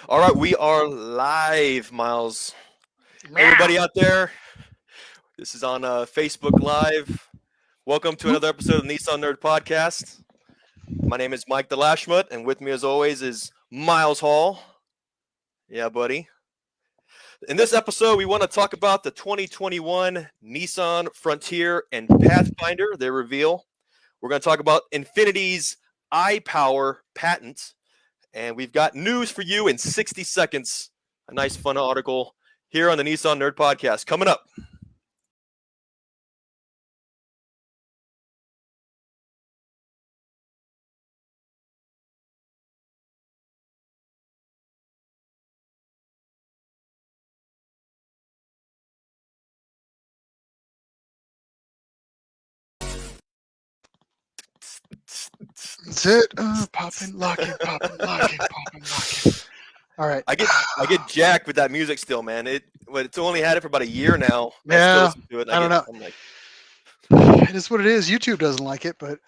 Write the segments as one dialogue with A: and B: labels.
A: All right, we are live, Miles.
B: Meow.
A: Everybody out there, this is on Facebook Live. Welcome to another episode of the Nissan Nerd Podcast. My name is Mike DeLashmutt, and with me, as always, is Miles Hall. Yeah, buddy. In this episode, we want to talk about the 2021 Nissan Frontier and Pathfinder, their reveal. We're going to talk about Infiniti's iPower patent. And we've got news for you in 60 seconds. A nice, fun article here on the Nissan Nerd Podcast. Coming up.
B: That's it. Popping, locking, popping, locking, popping, locking. All right.
A: I get jacked with that music still, man. It's only had it for about a year now. I still
B: Yeah,
A: listen to it.
B: I don't know.
A: I'm like,
B: It is what it is. YouTube doesn't like it, but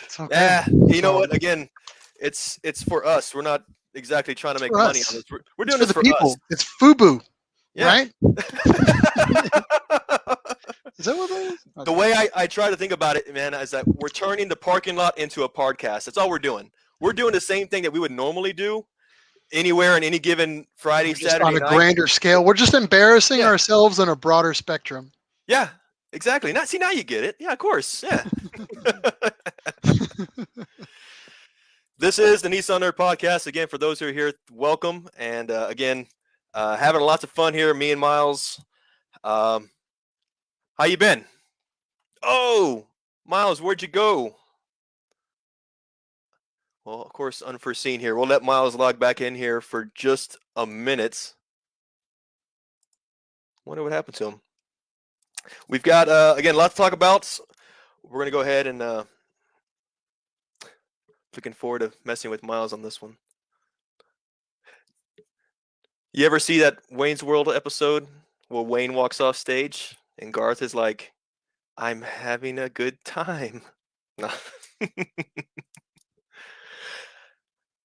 B: it's okay.
A: yeah. You know
B: So,
A: what? Again, it's for us. We're not exactly trying to make
B: for
A: money
B: us.
A: on this. We're
B: It's
A: doing
B: for
A: this
B: the
A: for
B: people.
A: us.
B: It's FUBU,
A: Yeah.
B: right? Is that what that is?
A: The
B: Okay.
A: way I try to think about it, man, is that we're turning the parking lot into a podcast. That's all we're doing. We're doing the same thing that we would normally do anywhere in any given Friday,
B: We're just
A: Saturday
B: on a
A: night.
B: grander scale. We're just embarrassing
A: Yeah.
B: ourselves on a broader spectrum.
A: Yeah, exactly. Now you get it. Yeah, of course. Yeah. This is the Nissan Nerd Podcast. Again, for those who are here, welcome. And again, having lots of fun here, me and Miles. How you been? Oh, Miles, where'd you go? Well, of course, unforeseen here. We'll let Miles log back in here for just a minute. Wonder what happened to him. We've got, again, lots to talk about. We're going to go ahead and looking forward to messing with Miles on this one. You ever see that Wayne's World episode where Wayne walks off stage and Garth is like, I'm having a good time? No.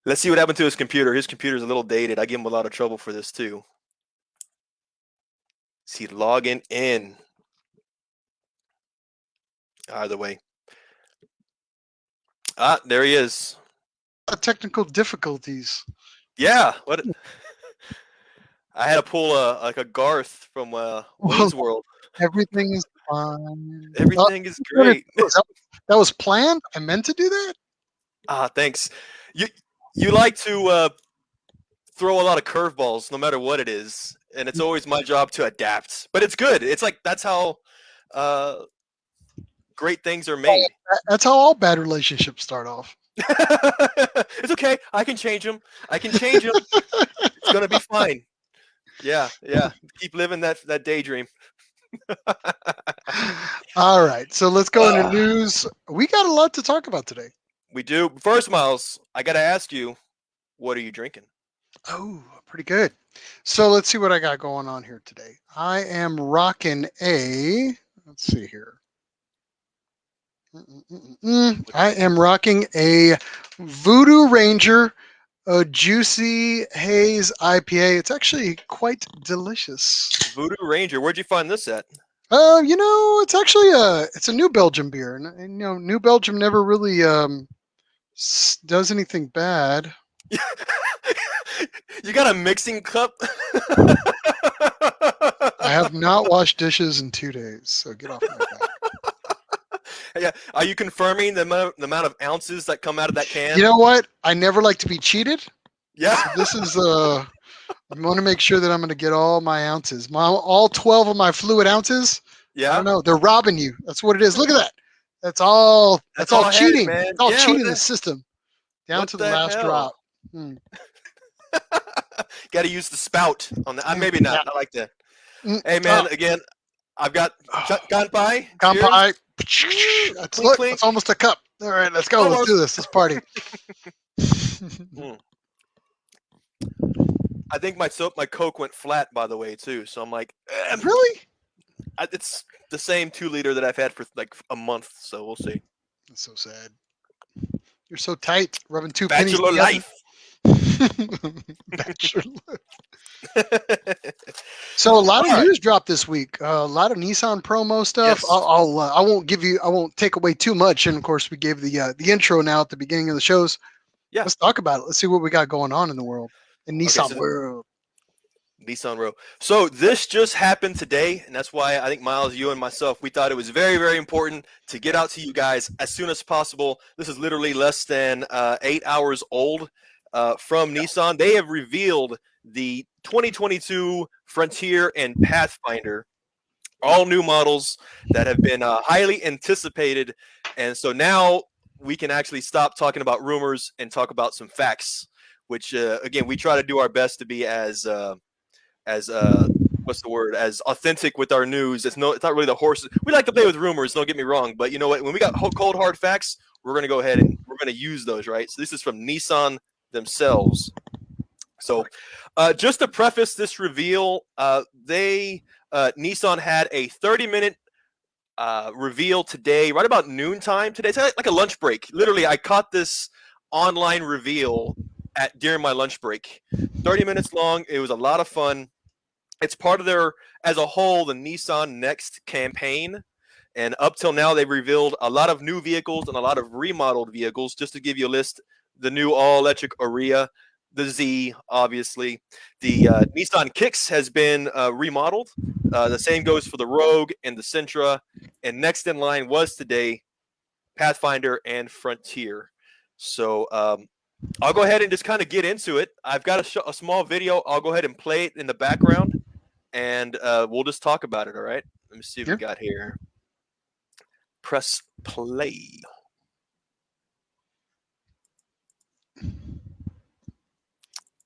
A: Let's see what happened to his computer. His computer's a little dated. I give him a lot of trouble for this too. See, logging in. Either way. Ah, there he is.
B: Technical difficulties.
A: Yeah. What? I had to pull like a Garth from Wayne's World.
B: Everything is fine.
A: Everything is great.
B: That was planned? I meant to do that?
A: Ah, thanks. You like to throw a lot of curveballs, no matter what it is, and it's always my job to adapt. But it's good. It's like that's how great things are made.
B: That's how all bad relationships start off.
A: It's okay. I can change them. It's gonna be fine. Yeah. Keep living that daydream.
B: All right, so let's go into news. We got a lot to talk about today.
A: We do. First, Miles, I gotta ask you, what are you drinking?
B: Oh, pretty good. So let's see what I got going on here today. I am rocking let's see here. I am rocking a Voodoo Ranger, a Juicy Haze IPA. It's actually quite delicious.
A: Voodoo Ranger. Where'd you find this at?
B: It's actually it's a New Belgium beer, and New Belgium never really does anything bad.
A: You got a mixing cup?
B: I have not washed dishes in 2 days, so get off my back.
A: Yeah. Are you confirming the amount of ounces that come out of that can?
B: You know what? I never like to be cheated.
A: Yeah.
B: So this is I want to make sure that I'm going to get all my ounces. All 12 of my fluid ounces. I
A: Yeah.
B: don't know. They're robbing you. That's what it is. Look at that. That's all
A: all I had,
B: cheating.
A: man.
B: It's all
A: Yeah,
B: cheating
A: what
B: the system. Down
A: what
B: to the
A: the
B: last
A: hell?
B: drop.
A: Got to use the spout on the. Maybe not. I like that. Hey, man. Again, I've got kanpai.
B: Kanpai.
A: Cheers.
B: That's,
A: Clink,
B: look,
A: clink.
B: that's almost a cup. All right, let's go. Let's do this. Let's party.
A: I think my Coke went flat, by the way, too. So I'm like,
B: Really?
A: it's the same 2-liter that I've had for like a month. So we'll see.
B: That's so sad. You're so tight, rubbing two pennies
A: Bachelor
B: together.
A: life.
B: Bachelor. So a lot of
A: All right.
B: news dropped this week. A lot of Nissan promo stuff.
A: Yes.
B: I won't give you. I won't take away too much. And of course, we gave the intro now at the beginning of the shows.
A: Yeah.
B: Let's talk about it. Let's see what we got going on in the world, in
A: Okay.
B: Nissan
A: So
B: world.
A: Nissan Row. So this just happened today, and that's why I think Miles, you and myself, we thought it was very, very important to get out to you guys as soon as possible. This is literally less than 8 hours old from Nissan. They have revealed the 2022 Frontier and Pathfinder, all new models that have been highly anticipated, and so now we can actually stop talking about rumors and talk about some facts. Which again, we try to do our best to be as what's the word, as authentic with our news. It's not really the horses. We like to play with rumors, don't get me wrong, but you know what, when we got cold hard facts, we're going to go ahead and we're going to use those, right? So this is from Nissan themselves. So just to preface this reveal, Nissan had a 30-minute reveal today, right about noontime today. It's like a lunch break. Literally, I caught this online reveal during my lunch break. 30 minutes long. It was a lot of fun. It's part of their, as a whole, the Nissan Next campaign. And up till now, they've revealed a lot of new vehicles and a lot of remodeled vehicles. Just to give you a list, the new all-electric Ariya, the Z, obviously. The Nissan Kicks has been remodeled. The same goes for the Rogue and the Sentra. And next in line was today Pathfinder and Frontier. So I'll go ahead and just kind of get into it. I've got a small video. I'll go ahead and play it in the background, and we'll just talk about it, all right? Let me see if we got here. Press play.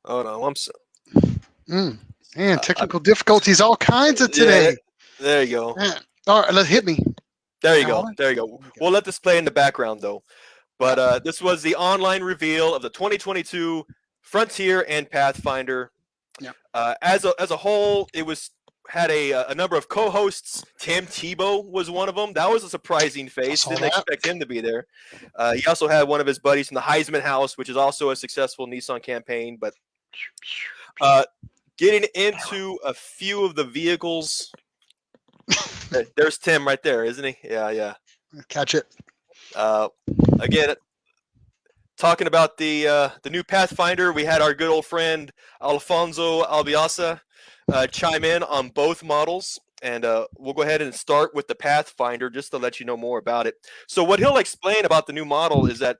A: Hold on, I'm so.
B: Man, technical difficulties, all kinds of
A: Yeah,
B: today.
A: there you go.
B: Man. All right, let's hit me.
A: There you go. There you go. We'll let this play in the background, though. But this was the online reveal of the 2022 Frontier and Pathfinder.
B: Yeah.
A: As a whole, it had a number of co-hosts. Tim Tebow was one of them. That was a surprising face. Didn't expect him to be there. He also had one of his buddies from the Heisman House, which is also a successful Nissan campaign. But getting into a few of the vehicles. There's Tim right there, isn't he? Yeah.
B: Catch it.
A: Again, talking about the new Pathfinder, we had our good old friend Alfonso Albiasa chime in on both models, and we'll go ahead and start with the Pathfinder just to let you know more about it. So what he'll explain about the new model is that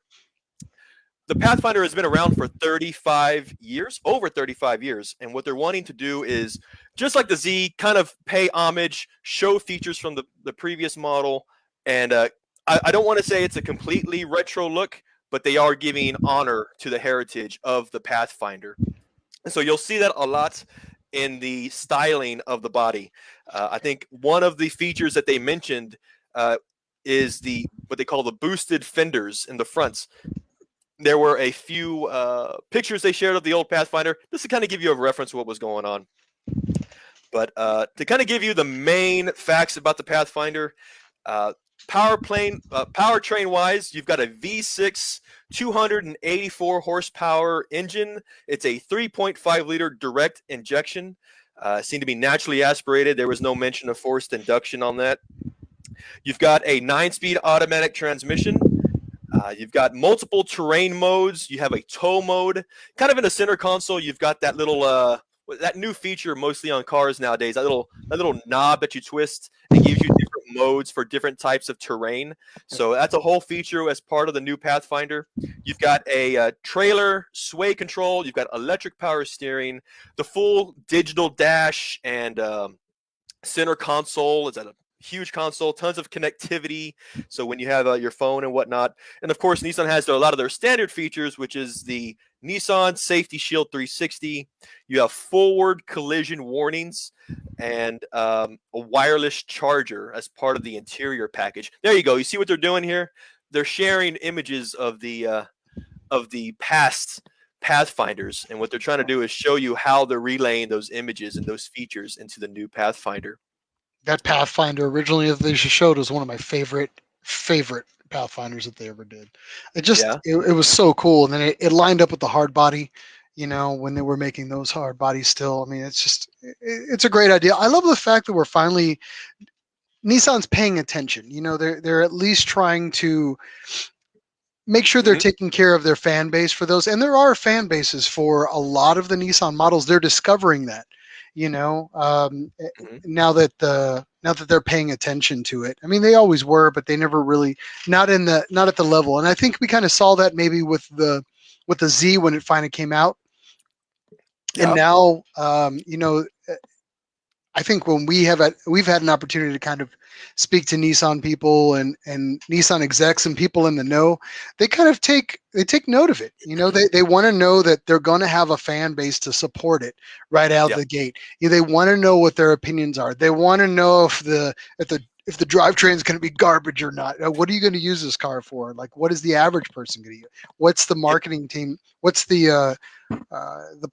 A: the Pathfinder has been around for 35 years, over 35 years, and what they're wanting to do is, just like the Z, kind of pay homage, show features from the previous model, and I don't want to say it's a completely retro look, but they are giving honor to the heritage of the Pathfinder. And so you'll see that a lot in the styling of the body. I think one of the features that they mentioned is what they call the boosted fenders in the fronts. There were a few pictures they shared of the old Pathfinder, just to kind of give you a reference to what was going on. But to kind of give you the main facts about the Pathfinder, powertrain wise, you've got a V6 284 horsepower engine. It's a 3.5 liter direct injection. Seemed to be naturally aspirated. There was no mention of forced induction on that. You've got a 9-speed automatic transmission. You've got multiple terrain modes. You have a tow mode. Kind of in the center console, you've got that little that new feature mostly on cars nowadays. That little knob that you twist and gives you different modes for different types of terrain. So that's a whole feature as part of the new Pathfinder. You've got a trailer sway control. You've got electric power steering, the full digital dash and center console. It's a huge console, tons of connectivity. So when you have your phone and whatnot, and of course, Nissan has a lot of their standard features, which is the Nissan Safety Shield 360. You have forward collision warnings and a wireless charger as part of the interior package. There you go. You see what they're doing here? They're sharing images of the past Pathfinders, and what they're trying to do is show you how they're relaying those images and those features into the new Pathfinder.
B: That Pathfinder originally, as they showed, was one of my favorite Pathfinders that they ever did. It just
A: Yeah.
B: it was so cool, and then it lined up with the hard body. When they were making those hard bodies still. I mean, it's a great idea. I love the fact that we're finally Nissan's paying attention. They're at least trying to make sure they're
A: Hmm.
B: taking care of their fan base for those. And there are fan bases for a lot of the Nissan models. They're discovering that, you know,
A: Hmm.
B: now that they're paying attention to it. I mean, they always were, but they never really not at the level. And I think we kind of saw that maybe with the Z when it finally came out. And
A: Yeah.
B: now, I think when we've had an opportunity to kind of speak to Nissan people and Nissan execs and people in the know, they take note of it. They want to know that they're going to have a fan base to support it right out of
A: Yeah.
B: the gate. They want to know what their opinions are. They want to know if the drivetrain is going to be garbage or not. What are you going to use this car for? Like, what is the average person going to use? What's the
A: It,
B: marketing team? What's the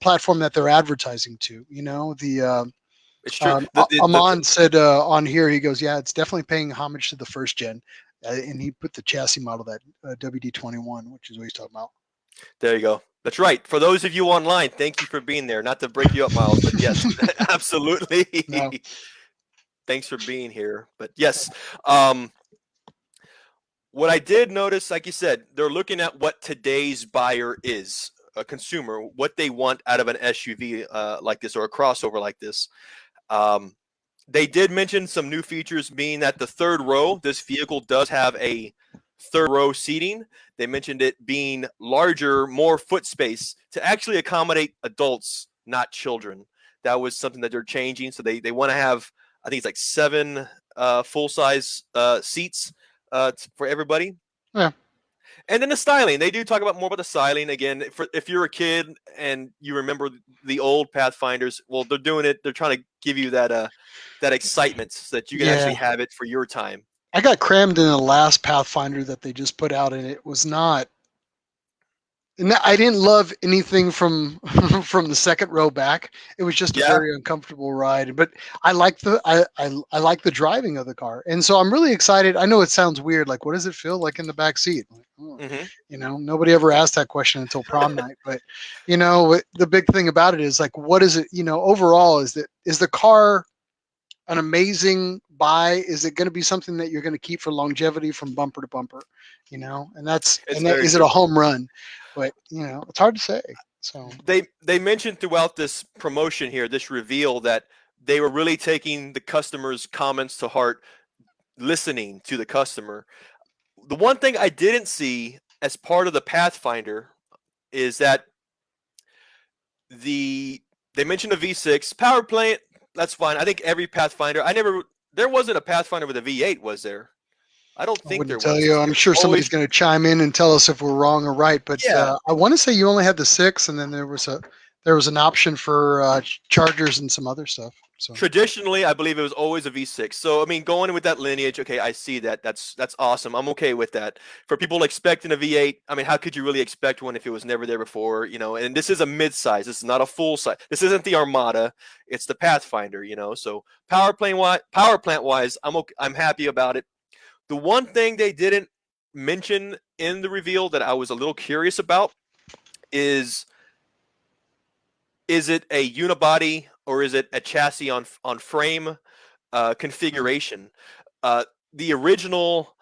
B: platform that they're advertising to? The
A: it's true.
B: Amon said on here, he goes, yeah, it's definitely paying homage to the first gen. And he put the chassis model, that WD-21, which is what he's talking about.
A: There you go. That's right. For those of you online, thank you for being there. Not to break you up, Miles, but yes,
B: No,
A: absolutely. Thanks for being here. But yes, um, what I did notice, like you said, they're looking at what today's buyer is, a consumer, what they want out of an SUV like this or a crossover like this. Um, they did mention some new features, being that the third row, this vehicle does have a third row seating. They mentioned it being larger, more foot space to actually accommodate adults, not children. That was something that they're changing. So they want to have, I think it's like 7 full size seats for everybody.
B: yeah,
A: And then the styling, they do talk about more about the styling again. If you're a kid and you remember the old Pathfinders, well, they're doing it. They're trying to give you that excitement so that you can actually
B: yeah.
A: have it for your time.
B: I got crammed in the last Pathfinder that they just put out, and it was not. And I didn't love anything from from the second row back. It was just a
A: Yeah.
B: very uncomfortable ride. But I like the driving of the car, and so I'm really excited. I know it sounds weird. Like, what does it feel like in the back seat? Like, oh,
A: Hmm.
B: nobody ever asked that question until prom night. But the big thing about it is like, what is it? Overall, is the car an amazing buy? Is it going to be something that you're going to keep for longevity from bumper to bumper?
A: It's
B: And that
A: very
B: is it a
A: true.
B: home run? But it's hard to say. So
A: They mentioned throughout this promotion here, this reveal, that they were really taking the customer's comments to heart, listening to the customer. The one thing I didn't see as part of the Pathfinder is that they mentioned a V6 power plant. That's fine. I think every Pathfinder. There wasn't a Pathfinder with a V8, was there? I don't
B: I
A: think
B: wouldn't
A: there
B: tell
A: was.
B: you. I'm
A: It was
B: sure somebody's
A: always,
B: going to chime in and tell us if we're wrong or right. But
A: yeah.
B: I want to say you only had the six, and then there was an option for chargers and some other stuff. So
A: Traditionally, I believe it was always a V6. So I mean, going with that lineage, okay, I see that. That's awesome. I'm okay with that. For people expecting a V8, I mean, how could you really expect one if it was never there before? And this is a mid-size. This is not a full size. This isn't the Armada. It's the Pathfinder. So power plant wise, I'm okay, I'm happy about it. The one thing they didn't mention in the reveal that I was a little curious about is is it a unibody or is it a chassis on frame configuration? Uh, the original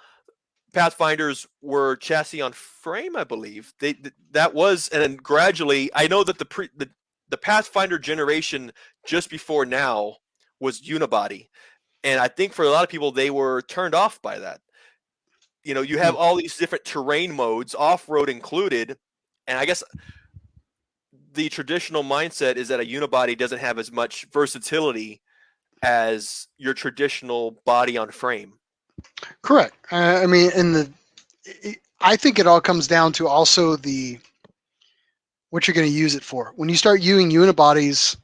A: Pathfinders were chassis on frame, I believe. That was, and then gradually, I know that the Pathfinder generation just before now was unibody, and I think for a lot of people they were turned off by that. You have all these different terrain modes, off road included, and I guess the traditional mindset is that a unibody doesn't have as much versatility as your traditional body on frame.
B: correct. I mean, I think it all comes down to also the what you're going to use it for. When you start using unibodies,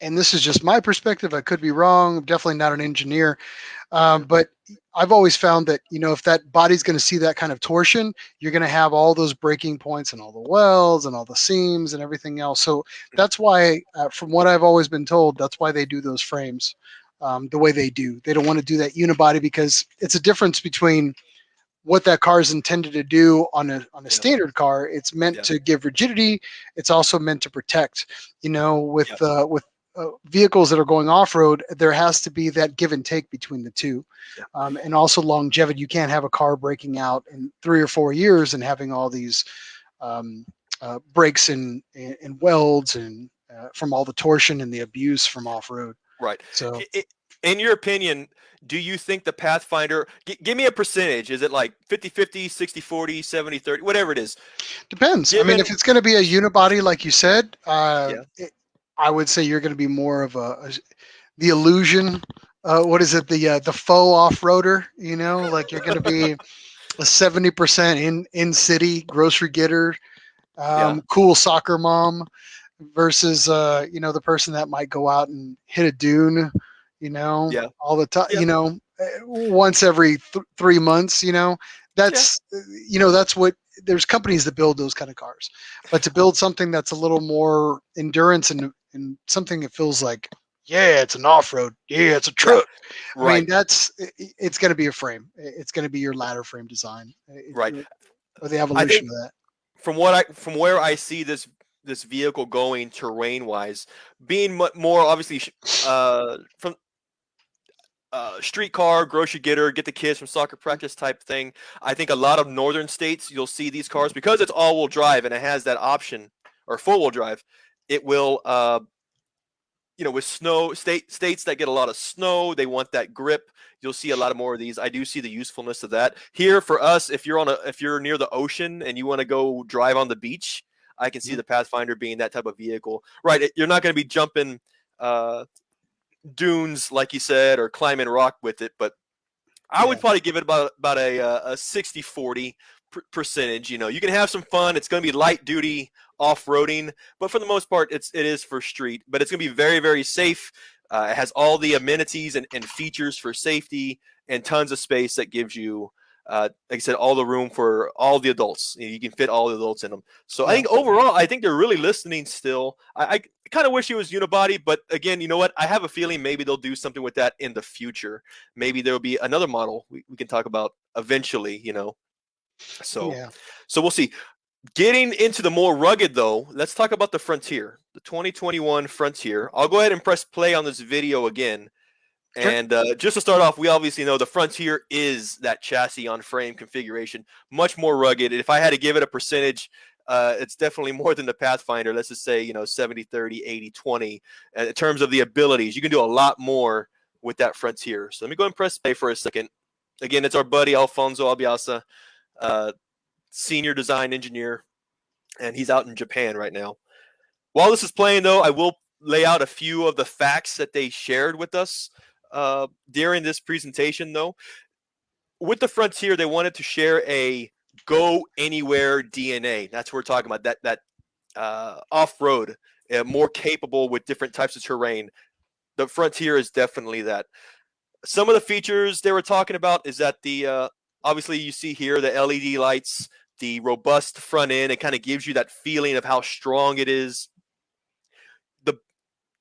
B: and this is just my perspective, I could be wrong. I'm definitely not an engineer,
A: Mhm.
B: but I've always found that if that body's going to see that kind of torsion, you're going to have all those breaking points and all the welds and all the seams and everything else. So that's why, from what I've always been told, that's why they do those frames the way they do. They don't want to do that unibody because it's a difference between what that car is intended to do on a
A: Yeah.
B: standard car. It's meant
A: Yeah.
B: to give rigidity. It's also meant to protect.
A: Yeah.
B: With vehicles that are going off road, there has to be that give and take between the two,
A: Yeah.
B: and also longevity. You can't have a car breaking out in 3 or 4 years and having all these um, breaks and welds and from all the torsion and the abuse from off road.
A: Right.
B: So
A: In your opinion, do you think the Pathfinder, give me a percentage. Is it like 50-50, 60-40, 70-30, whatever it is?
B: depends. I mean,
A: Given,
B: if it's going to be a unibody, like you said,
A: yeah,
B: I would say you're going to be more of the illusion. What is it? The faux off roader. Like you're going to be a 70% in city grocery getter,
A: yeah,
B: cool soccer mom versus the person that might go out and hit a dune,
A: yeah,
B: all the time,
A: yeah,
B: once every 3 months.
A: yeah,
B: That's that's what there's companies that build those kind of cars, but to build something that's a little more endurance and something that feels like, yeah, it's an off-road, yeah, it's a
A: yeah.
B: truck. I mean,
A: Right,
B: it's going to be a frame. It's going to be your ladder frame design,
A: right.
B: or the
A: I
B: evolution
A: think
B: of that.
A: from where I see this vehicle going terrain wise, being more obviously from streetcar, grocery getter, get the kids from soccer practice type thing. I think a lot of northern states you'll see these cars because it's all-wheel drive and it has that option or four-wheel drive. It will, with states that get a lot of snow, they want that grip. You'll see a lot of more of these. I do see the usefulness of that. Here for us, if you're near the ocean and you want to go drive on the beach, I can see
B: Mhm.
A: the Pathfinder being that type of vehicle. Right, you're not going to be jumping uh, dunes like you said or climbing rock with it, but I would
B: Yeah,
A: probably give it about a 60-40 percentage. You can have some fun. It's going to be light duty off roading, but for the most part, it is for street. But it's going to be very very safe. It has all the amenities and features for safety and tons of space that gives you, like I said, all the room for all the adults. You can fit all the adults in them. So I
B: yeah,
A: think overall, I think they're really listening still. I kind of wish it was unibody, but again, you know what? I have a feeling maybe they'll do something with that in the future. Maybe there will be another model we can talk about eventually. So
B: yeah.
A: so we'll see. Getting into the more rugged though, let's talk about the Frontier, the 2021 Frontier. I'll go ahead and press play on this video again.
B: Sure.
A: And just to start off, we obviously know the Frontier is that chassis on frame configuration, much more rugged. If I had to give it a percentage, it's definitely more than the Pathfinder. Let's just say, 70-30, 80-20. In terms of the abilities, you can do a lot more with that Frontier. So let me go and press play for a second. Again, it's our buddy Alfonso Albiasa, uh, senior design engineer, and he's out in Japan right now. While this is playing, though, I will lay out a few of the facts that they shared with us during this presentation. Though, with the Frontier, they wanted to share a go anywhere DNA. That's what we're talking about. That off road, more capable with different types of terrain. The Frontier is definitely that. Some of the features they were talking about is that the obviously you see here the LED lights, the robust front end. It kind of gives you that feeling of how strong it is. The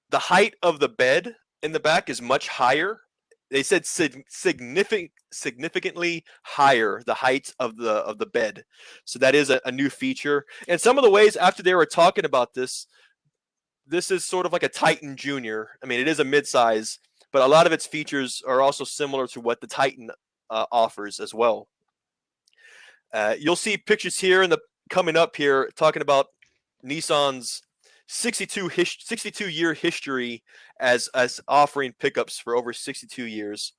A: the height of the bed in the back is much higher. They said significantly higher the height of the bed. So that is a new feature. And some of the ways after they were talking about this is sort of like a Titan Junior. I mean, it is a midsize, but a lot of its features are also similar to what the Titan offers as well. You'll see pictures here in the coming up here talking about Nissan's 62 year history as offering pickups for over 62 years.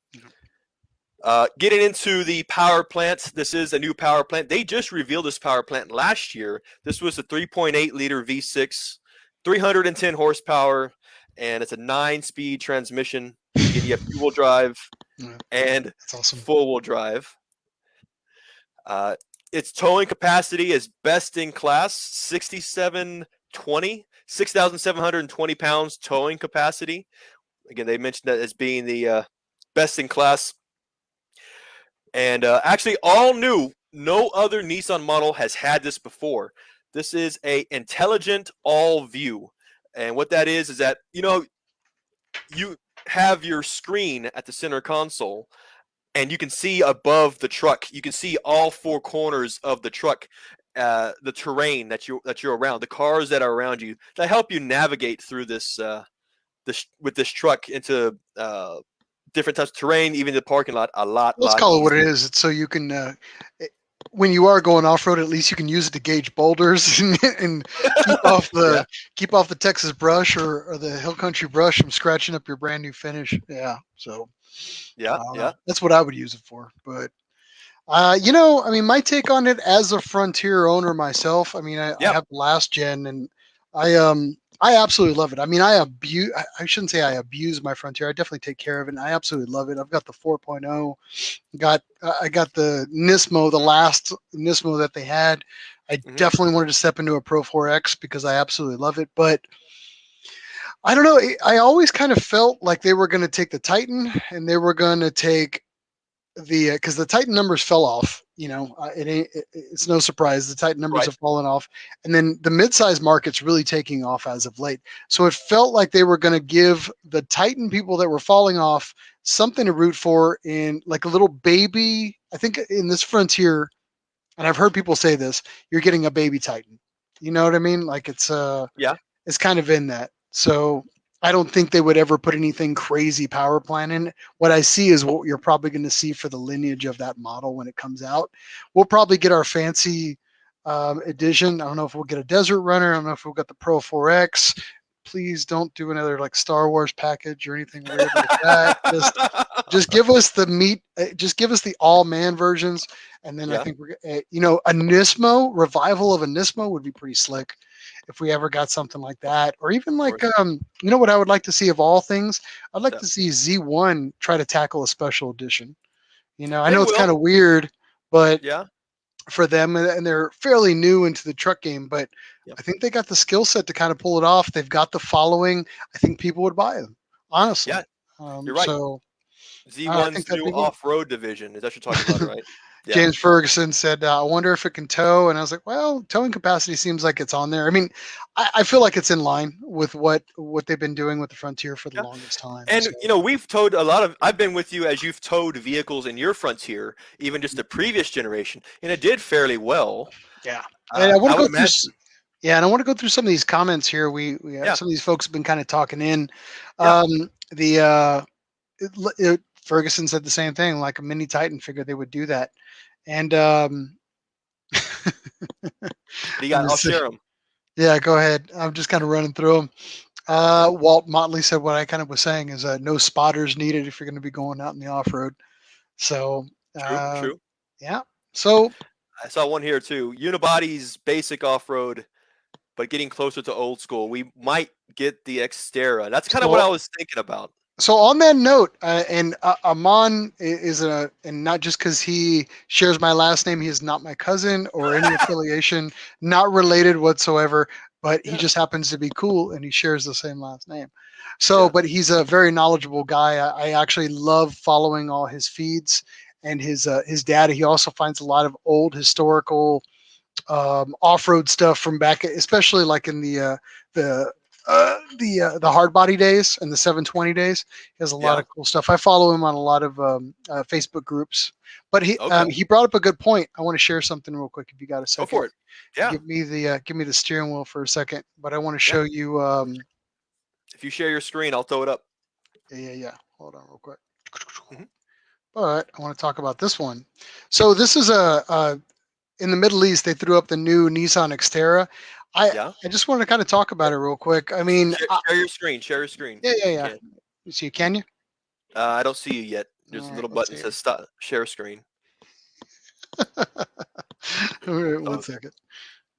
A: Getting into the power plant, this is a new power plant. They just revealed this power plant last year. This was a 3.8 liter V6, 310 horsepower, and it's a 9-speed transmission. Again, you have two-wheel drive
B: Yeah,
A: and
B: that's awesome.
A: four-wheel drive. Uh, its towing capacity is best in class, 6,720 pounds towing capacity. Again, they mentioned that as being the best in class. And actually, all new. No other Nissan model has had this before. This is a intelligent all view, and what that is that you have your screen at the center console. and you can see above the truck. You can see all four corners of the truck, the terrain that you're around, the cars that are around you that help you navigate through this with this truck into different types of terrain, even the parking lot, a
B: Let's
A: lot
B: call it what it
A: easier.
B: is. It's so you can, when you are going off road, at least you can use it to gauge boulders and keep off
A: Yeah,
B: the keep off the Texas brush or the hill country brush from scratching up your brand new finish. Yeah, so
A: yeah,
B: I don't know.
A: yeah,
B: That's what I would use it for. But I mean, my take on it as a Frontier owner myself. I mean, I
A: yeah.
B: have the last gen, and I absolutely love it. I mean, I shouldn't say I abuse my Frontier. I definitely take care of it, and I absolutely love it. I've got the 4.0. I got the Nismo, the last Nismo that they had. I
A: Hmm.
B: definitely wanted to step into a Pro 4X because I absolutely love it. But I don't know. I always kind of felt like they were going to take the Titan and they were going to take the because the Titan numbers fell off. It's no surprise the Titan numbers
A: Right.
B: have fallen off, and then the midsize market's really taking off as of late. So it felt like they were going to give the Titan people that were falling off something to root for in like a little baby. I think in this Frontier, and I've heard people say this, you're getting a baby Titan. You know what I mean? Like
A: Yeah.
B: it's kind of in that. So I don't think they would ever put anything crazy power plant in. What I see is what you're probably going to see for the lineage of that model when it comes out. We'll probably get our fancy edition. I don't know if we'll get a Desert Runner. I don't know if we'll get the Pro 4X. Please don't do another like Star Wars package or anything weird like that. Just give us the meat. Just give us the all man versions, and then I
A: Yeah,
B: think a Nismo revival of a Nismo would be pretty slick if we ever got something like that, or even
A: of
B: like
A: course.
B: what I would like to see of all things. I'd like
A: Yeah.
B: to see Z1 try to tackle a special edition. I
A: They
B: know it's kind
A: will.
B: of weird, but
A: Yeah.
B: for them, and they're fairly new into the truck game, but
A: Yeah.
B: I think they got the skill set to kind of pull it off. They've got the following. I think people would buy them,
A: Yeah.
B: honestly.
A: You're right.
B: So I think
A: Z1's
B: that'd
A: new
B: be cool.
A: off-road division. Is that what you're talking about, right? Yeah.
B: James Ferguson said, "I wonder if it can tow." And I was like, "Well, towing capacity seems like it's on there. I mean, I feel like it's in line with what they've been doing with the Frontier for the
A: Yeah.
B: longest time."
A: And
B: So
A: we've towed a lot of. I've been with you as you've towed vehicles in your Frontier, even just the previous generation, and it did fairly well.
B: yeah, and
A: I would imagine.
B: yeah, and I want to go through some of these comments here. We
A: Yeah.
B: some of these folks have been kind of talking in.
A: Yeah.
B: The Ferguson said the same thing, like a mini Titan. Figured they would do that, and
A: What do you
B: let
A: got?
B: me
A: I'll
B: see.
A: share them.
B: Yeah, go ahead. I'm just kind of running through them.
A: Yeah.
B: Walt Motley said what I kind of was saying is no spotters needed if you're going to be going out in the off road. So
A: True.
B: uh,
A: True.
B: yeah. So
A: I saw one here too. Unibody's basic off-road, but getting closer to old school. We might get the Xterra. That's kind of what
B: so
A: I was thinking about.
B: so on that note, and Amon is and not just because he shares my last name, he is not my cousin or any affiliation, not related whatsoever. But he
A: Yeah.
B: just happens to be cool, and he shares the same last name. So,
A: Yeah.
B: but he's a very knowledgeable guy. I actually love following all his feeds and his data. He also finds a lot of old historical off-road stuff from back, especially like in the the hard body days and the 720 days. He has a lot
A: Yeah.
B: of cool stuff. I follow him on a lot of Facebook groups. But
A: Okay.
B: he brought up a good point. I want to share something real quick if you got a
A: Go
B: second.
A: for it. Yeah.
B: Give me the steering wheel for a second. But I want to
A: Yeah.
B: show you.
A: If you share your screen, I'll throw it up.
B: Yeah. Hold on, real quick.
A: Hmm.
B: But I want to talk about this one. So this is a in the Middle East, they threw up the new Nissan Xterra. I
A: Yeah.
B: I just want to kind of talk about it real quick. I mean,
A: Share your screen. Share your screen if you
B: yeah.
A: can.
B: You see, can you?
A: I don't see you yet.
B: All
A: There's a
B: right,
A: little
B: let's
A: button that
B: see.
A: says stop share screen.
B: All right, one
A: Oh,
B: second.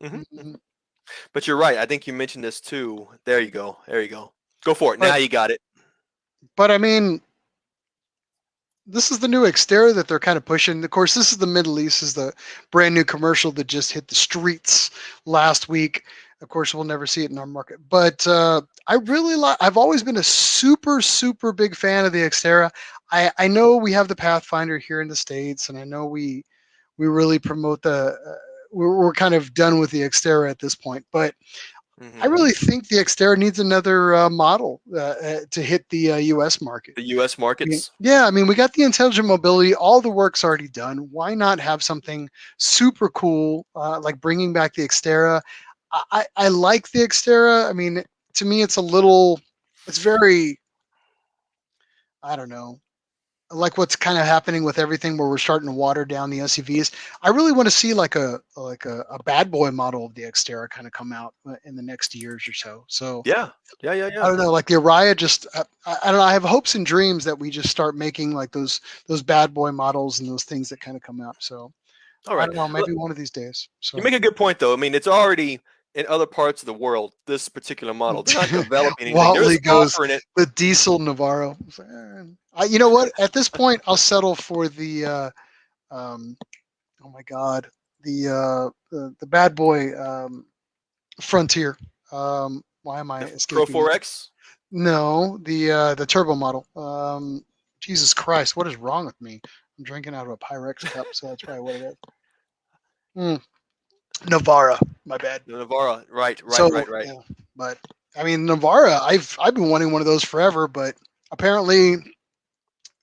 A: hmm.
B: Mhm.
A: But you're right. I think you mentioned this too. There you go. There you go. Go for it. Now
B: But
A: you got it.
B: I mean, this is the new Xterra that they're kind of pushing. Of course, this is the Middle East. Is the brand new commercial that just hit the streets last week. Of course, we'll never see it in our market. But I really like. I've always been a super big fan of the Xterra. I know we have the Pathfinder here in the states, and I know we really promote the. We're kind of done with the Xterra at this point, but I really think the Xterra needs another model to hit the U.S. market.
A: The U.S. markets.
B: Yeah, I mean, we got the intelligent mobility. All the work's already done. Why not have something super cool, like bringing back the Xterra? I like the Xterra. I mean, to me, it's very, I don't know, like what's kind of happening with everything where we're starting to water down the SUVs. I really want to see like a bad boy model of the Xterra kind of come out in the next years or so. So
A: Yeah, yeah, yeah,
B: I
A: yeah.
B: don't know, like the Araya. Just I don't know. I have hopes and dreams that we just start making like those bad boy models and those things that kind of come out. So
A: All
B: I
A: right.
B: don't know. Maybe one of these days.
A: You
B: So
A: make a good point, though. I mean, it's already in other parts of the world. This particular model, they're not developing anything. They're
B: Watley
A: just
B: goes
A: offering it.
B: the diesel Navarro. You know what? At this point, I'll settle for the. Um, oh my God, the bad boy Frontier. Why am I
A: The Pro
B: escaping?
A: 4X.
B: No, the turbo model. Jesus Christ, what is wrong with me? I'm drinking out of a Pyrex cup, so that's probably what it is. Mm, Navara, my bad.
A: The Navara. Right, right,
B: So
A: right, right.
B: yeah, but I mean Navara, I've been wanting one of those forever, but apparently,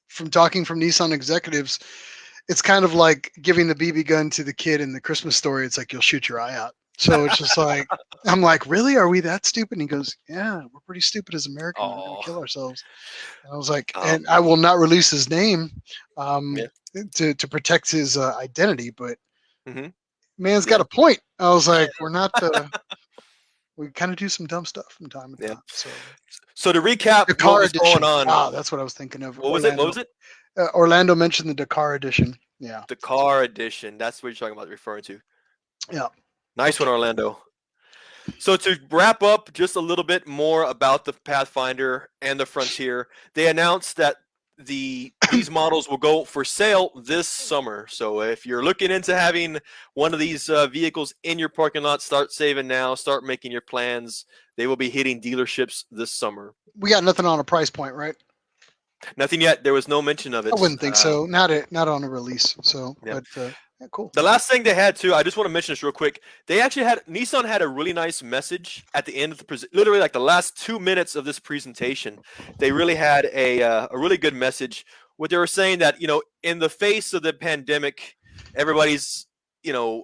B: from talking from Nissan executives, it's kind of like giving the BB gun to the kid in the Christmas story. It's like you'll shoot your eye out. So it's just like I'm like, really? Are we that stupid? And he goes, yeah, we're pretty stupid as Americans. We're going
A: Oh,
B: to kill ourselves. And I was like,
A: um,
B: and I will not release his name um,
A: yeah.
B: to protect his identity. But
A: Hmm.
B: man's got
A: Yeah,
B: a point. I was like, we're not. We kind of do some dumb stuff from time to
A: yeah.
B: time. So
A: So to recap, what
B: Dakar
A: was going
B: edition.
A: on?
B: Ah, that's what I was thinking of.
A: What was it? What
B: Orlando.
A: was it?
B: Orlando mentioned the Dakar edition. Yeah.
A: The car edition. That's what you're talking about, referring to.
B: Yeah.
A: Nice one,
B: Okay.
A: Orlando. So to wrap up just a little bit more about the Pathfinder and the Frontier, they announced that these models will go for sale this summer. So if you're looking into having one of these vehicles in your parking lot, start saving now, start making your plans. They will be hitting dealerships this summer.
B: We got nothing on a price point, right?
A: Nothing yet. There was no mention of
B: I
A: it.
B: wouldn't think so. Not on a release. So,
A: Yeah.
B: but yeah, cool.
A: The last thing they had too, I just want to mention this real quick. They actually had Nissan had a really nice message at the end of literally like the last 2 minutes of this presentation. They really had a really good message. What they were saying that in the face of the pandemic, everybody's you know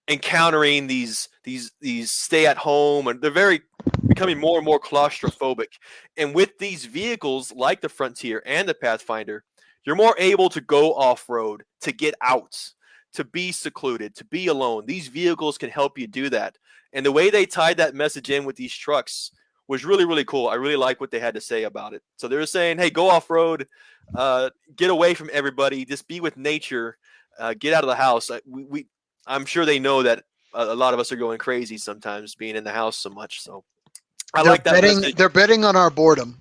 A: encountering these stay at home, and they're very becoming more and more claustrophobic. And with these vehicles like the Frontier and the Pathfinder, you're more able to go off road, to get out, to be secluded, to be alone. These vehicles can help you do that. And the way they tied that message in with these trucks was really, really cool. I really like what they had to say about it. So they were saying, hey, go off road, get away from everybody, just be with nature, get out of the house. I'm sure they know that a lot of us are going crazy sometimes being in the house so much. So I
B: They're
A: like that
B: betting.
A: message.
B: They're betting on our boredom.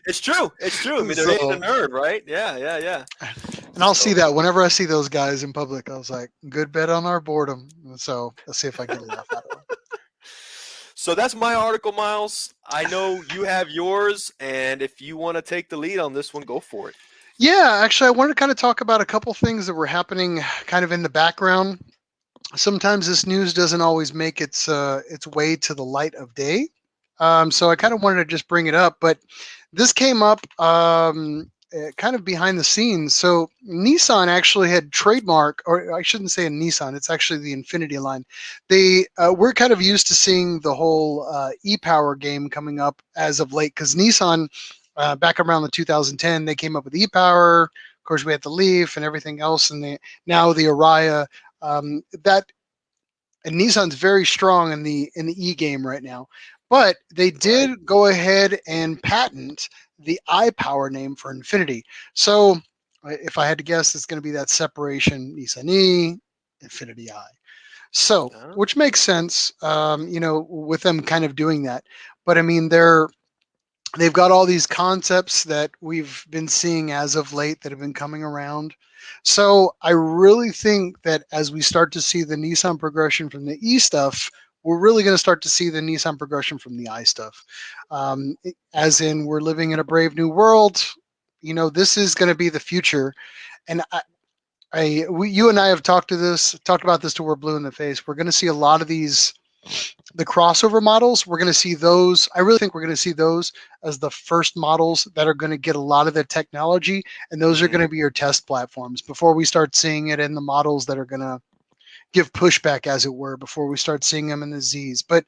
A: It's true. It's true. I mean, they're hitting the
B: So,
A: nerve, right? Yeah, yeah, yeah.
B: and I'll see
A: So,
B: that whenever I see those guys in public. I was like, good bet on our boredom. So let's see if I get a laugh out of them.
A: so that's my article, Miles. I know you have yours, and if you want to take the lead on this one, go for it.
B: Yeah, actually, I wanted to kind of talk about a couple things that were happening kind of in the background. Sometimes this news doesn't always make its way to the light of day. So I kind of wanted to just bring it up, but this came up kind of behind the scenes. So Nissan actually had trademark, or I shouldn't say a Nissan. It's actually the Infiniti line. We're kind of used to seeing the whole e-power game coming up as of late because Nissan. Back around the 2010, they came up with e-power. Of course, we had the Leaf and everything else, and now the Araya. That and Nissan's very strong in the e game right now. But they
A: Right.
B: did go ahead and patent the iPower name for Infiniti. So if I had to guess, it's going to be that separation Nissan E, Infiniti I. So,
A: Uh,
B: which makes sense, with them kind of doing that. But I mean, they've got all these concepts that we've been seeing as of late that have been coming around. So I really think that as we start to see the Nissan progression from the E stuff, we're really going to start to see the Nissan progression from the I stuff. As in, we're living in a brave new world. This is going to be the future. And You and I have talked about this till we're blue in the face. We're going to see a lot of the crossover models. We're going to see those. I really think we're going to see those as the first models that are going to get a lot of the technology, and those are
A: Hmm.
B: going to be your test platforms before we start seeing it in the models that are going to give pushback, as it were, before we start seeing them in the Z's. But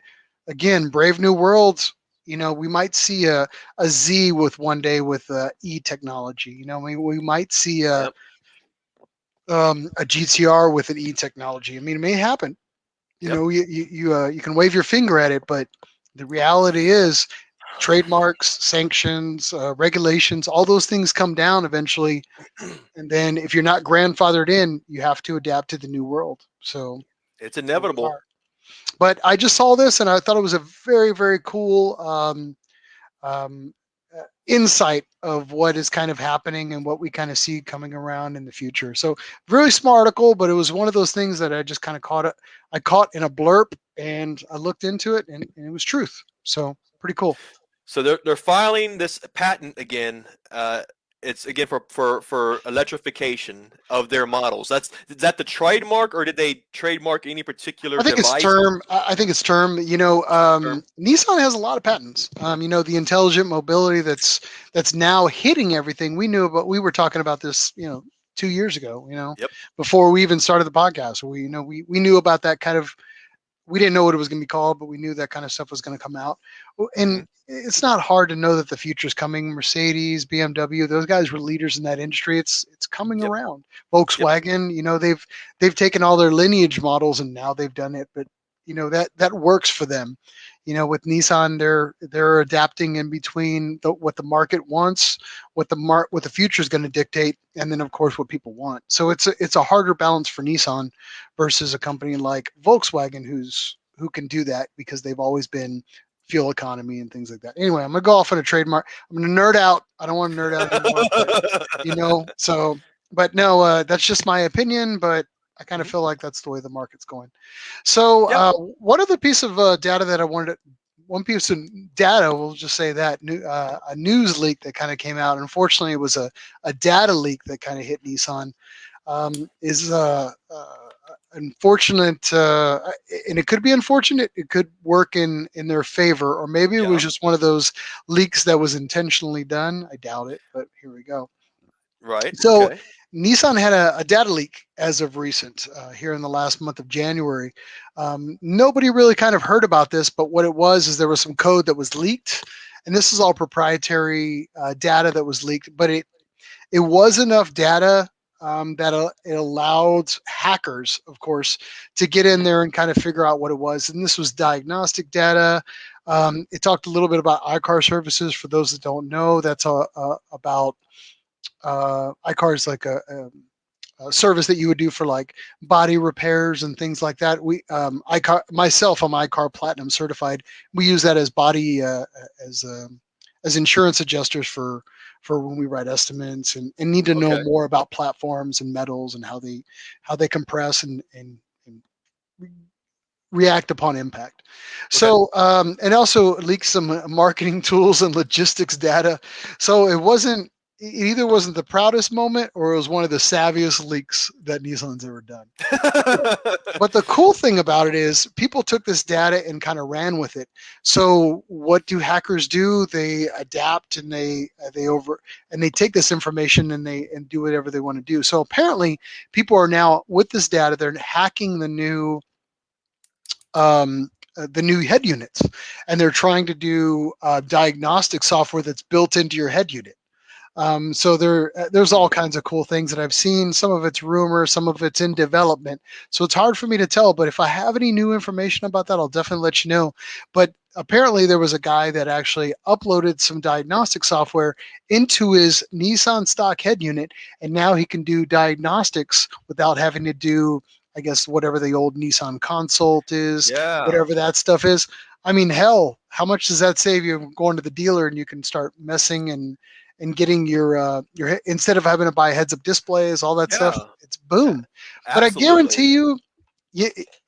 B: again, Brave New World. We might see a Z with one day with E technology. We might see
A: Yep.
B: a GTR with an E technology. I mean, it may happen.
A: Yep.
B: You can wave your finger at it, but the reality is trademarks, sanctions, regulations, all those things come down eventually. And then if you're not grandfathered in, you have to adapt to the new world. So
A: It's
B: here we
A: inevitable.
B: are. But I just saw this and I thought it was a very, very cool um, insight of what is kind of happening and what we kind of see coming around in the future. So really smart article, but it was one of those things that I just kind of caught it. I caught in a blurb and I looked into it and it was truth. So pretty cool.
A: So they're filing this patent again. It's again for electrification of their models. Is that the trademark, or did they trademark any particular
B: I think it's
A: device?
B: term. I think it's term.
A: Term?
B: Nissan has a lot of patents. The intelligent mobility that's now hitting everything we knew about. We were talking about this, 2 years ago.
A: Yep.
B: Before we even started the podcast, we knew about that kind of. We didn't know what it was going to be called, but we knew that kind of stuff was going to come out.
A: Hmm.
B: And it's not hard to know that the future is coming. Mercedes, BMW, those guys were leaders in that industry. It's coming
A: Yep.
B: around.
A: Yep.
B: Volkswagen, they've taken all their lineage models and now they've done it. But that works for them. With Nissan, they're adapting in between what the market wants, what the future is going to dictate, and then of course what people want. So it's a harder balance for Nissan versus a company like Volkswagen who can do that because they've always been fuel economy and things like that. Anyway, I'm gonna go off on a trademark. I'm gonna nerd out. I don't want to nerd out anymore, but so but no, that's just my opinion, but I kind of
A: Hmm.
B: feel like that's the way the market's going. So,
A: Yeah.
B: one other piece of data that I wanted to, one piece of data, we'll just say that, a news leak that kind of came out. Unfortunately, it was a data leak that kind of hit Nissan. Is unfortunate, and it could be unfortunate. It could work in their favor, or maybe it was
A: Yeah.
B: just one of those leaks that was intentionally done. I doubt it, but here we go.
A: Right.
B: So
A: Okay.
B: Nissan had a data leak as of recent, here in the last month of January. Nobody really kind of heard about this, but what it was is there was some code that was leaked, and this is all proprietary data that was leaked, but it was enough data that it allowed hackers, of course, to get in there and kind of figure out what it was. And this was diagnostic data. It talked a little bit about iCar services. For those that don't know, that's about iCar is like a service that you would do for like body repairs and things like that. iCar, myself, I'm iCar Platinum certified. We use that as body as as insurance adjusters for when we write estimates and need to know
A: Okay.
B: more about platforms and metals and how they compress and react upon impact.
A: Okay.
B: So, and also leaked some marketing tools and logistics data. So it either wasn't the proudest moment or it was one of the savviest leaks that Nissan's ever done. But the cool thing about it is people took this data and kind of ran with it. So what do hackers do? They adapt and they take this information and do whatever they want to do. So apparently people are now with this data, they're hacking the new head units, and they're trying to do diagnostic software that's built into your head unit. So there's all
A: Hmm.
B: kinds of cool things that I've seen. Some of it's rumor, some of it's in development. So it's hard for me to tell. But if I have any new information about that, I'll definitely let you know. But apparently, there was a guy that actually uploaded some diagnostic software into his Nissan stock head unit, and now he can do diagnostics without having to do, I guess, whatever the old Nissan consult is,
A: Yeah.
B: whatever that stuff is. I mean, hell, how much does that save you going to the dealer and you can start messing and getting your instead of having to buy heads up displays, all that stuff,
A: Yeah.
B: it's
A: A-
B: boom. But I
A: Absolutely.
B: guarantee you,